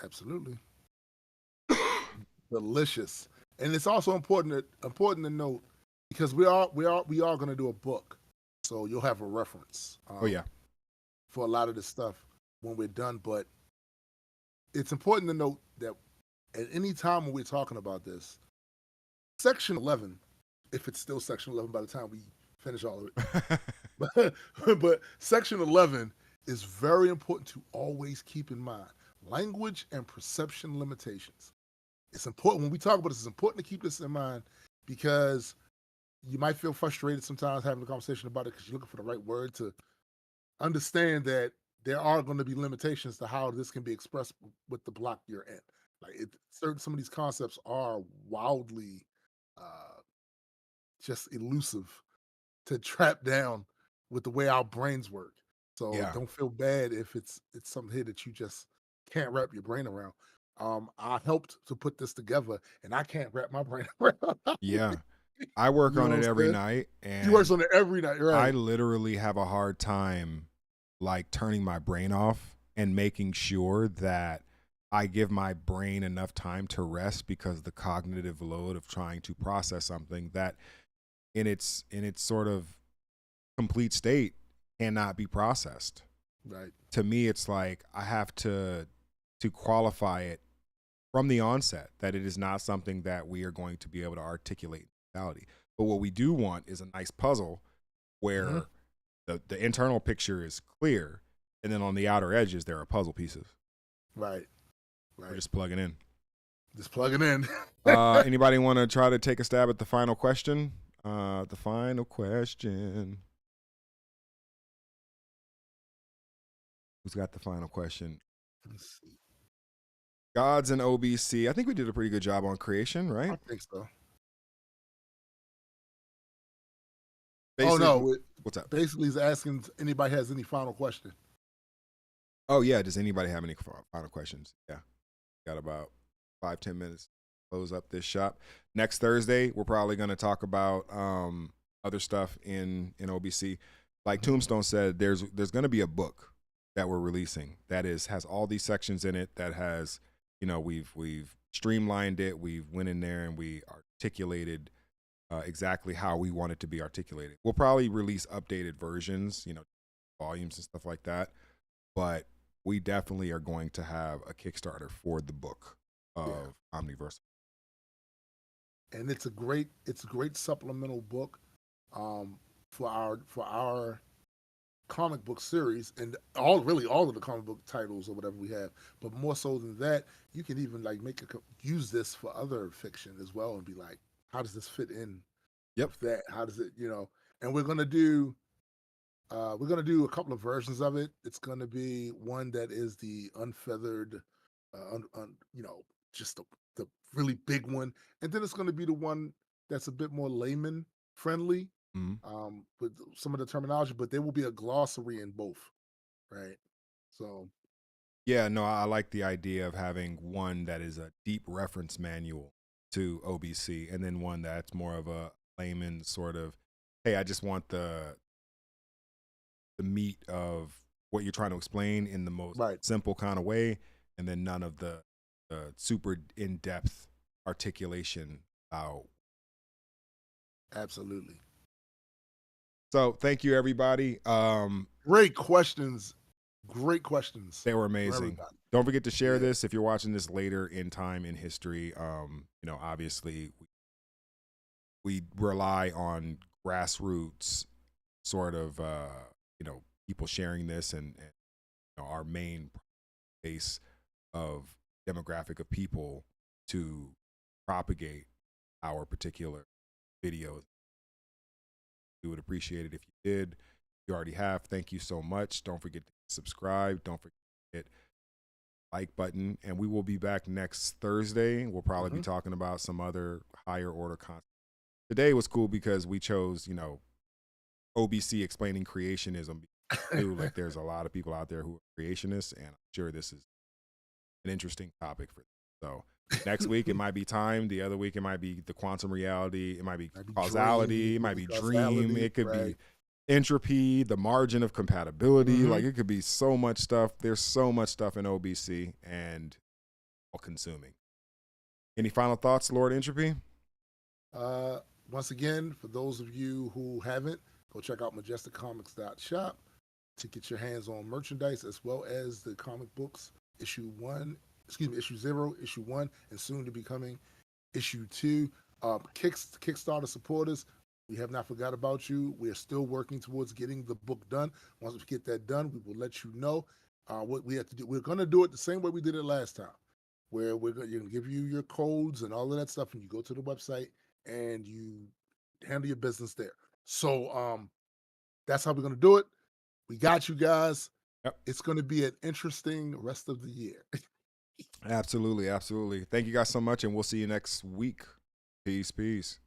Absolutely. Delicious. And it's also important to note, because we are going to do a book, so you'll have a reference. For a lot of this stuff when we're done. But it's important to note that at any time when we're talking about this, Section 11, if it's still Section 11 by the time we finish all of it, but Section 11 is very important to always keep in mind. Language and perception limitations. It's important when we talk about this. It's important to keep this in mind, because you might feel frustrated sometimes having a conversation about it because you're looking for the right word to understand that there are going to be limitations to how this can be expressed with the block you're in. Like some of these concepts are wildly just elusive to trap down with the way our brains work. So don't feel bad if it's something here that you just can't wrap your brain around. I helped to put this together, and I can't wrap my brain around. I work on it every night, and he works on it every night, right? I literally have a hard time like turning my brain off and making sure that I give my brain enough time to rest, because the cognitive load of trying to process something that in its sort of complete state cannot be processed. Right. To me, it's like I have to qualify it from the onset that it is not something that we are going to be able to articulate in reality. But what we do want is a nice puzzle where the internal picture is clear, and then on the outer edges there are puzzle pieces. Right. We're just plugging in. Anybody want to try to take a stab at the final question? The final question. Who's got the final question? Let's see. Gods and OBC. I think we did a pretty good job on creation, right? I think so. Basically, what's up? Basically, he's asking if anybody has any final question. Oh yeah, does anybody have any final questions? Yeah. Got about 5-10 minutes to close up this shop. Next Thursday, we're probably going to talk about other stuff in OBC. Like Mhm. Tombstone said, there's going to be a book that we're releasing that has all these sections in it, that has, we've streamlined it, we've went in there and we articulated exactly how we want it to be articulated. We'll probably release updated versions, volumes and stuff like that, but we definitely are going to have a Kickstarter for the book Yeah, of Omniversal. and it's a great supplemental book um, for our comic book series and all of the comic book titles or whatever we have. But more so than that, you can even like use this for other fiction as well and be like, how does this fit in Yep. with that? How does it? And we're gonna do a couple of versions of it. It's gonna be one that is the unfeathered, just the really big one, and then it's gonna be the one that's a bit more layman friendly, Mhm. with some of the terminology. But there will be a glossary in both, right? So Yeah, no, I like the idea of having one that is a deep reference manual to OBC, and then one that's more of a layman sort of, hey, I just want the meat of what you're trying to explain in the most right, simple kind of way, and then none of the super in depth articulation about. absolutely. So thank you, everybody. Great questions. Great questions They were from amazing. everybody. Don't forget to share Yeah, this if you're watching this later in time in history. Obviously we rely on grassroots sort of people sharing this, and our main base of demographic of people to propagate our particular videos. We would appreciate it if you did. If you already have, thank you so much. Don't forget to subscribe. Don't forget to hit like button, and we will be back next Thursday. We'll probably be hmm talking about some other higher order content. Today was cool because we chose, OBC explaining creationism. Too, like there's a lot of people out there who are creationists, and I'm sure this is an interesting topic for them. So next week it might be time. The other week it might be the quantum reality. It might be might be dream, causality. It might maybe be dream. causality, It could right? be entropy, the margin of compatibility. hmm Like it could be so much stuff. There's so much stuff in OBC and all consuming. Any final thoughts, Lord Entropy? Uh, Once again, for those of you who haven't, go check out majesticcomics.shop to get your hands on merchandise as well as the comic books, issue 0, issue 1, and soon to be coming issue 2. Kickstarter supporters, we have not forgot about you. We are still working towards getting the book done. Once we get that done, we will let you know what we have to do. We're going to do it the same way we did it last time, where we're going to give you your codes and all of that stuff, and you go to the website and you handle your business there. So that's how we're going to do it. We got you guys. Yep. It's going to be an interesting rest of the year. Absolutely, absolutely. Thank you guys so much, and we'll see you next week. Peace, peace.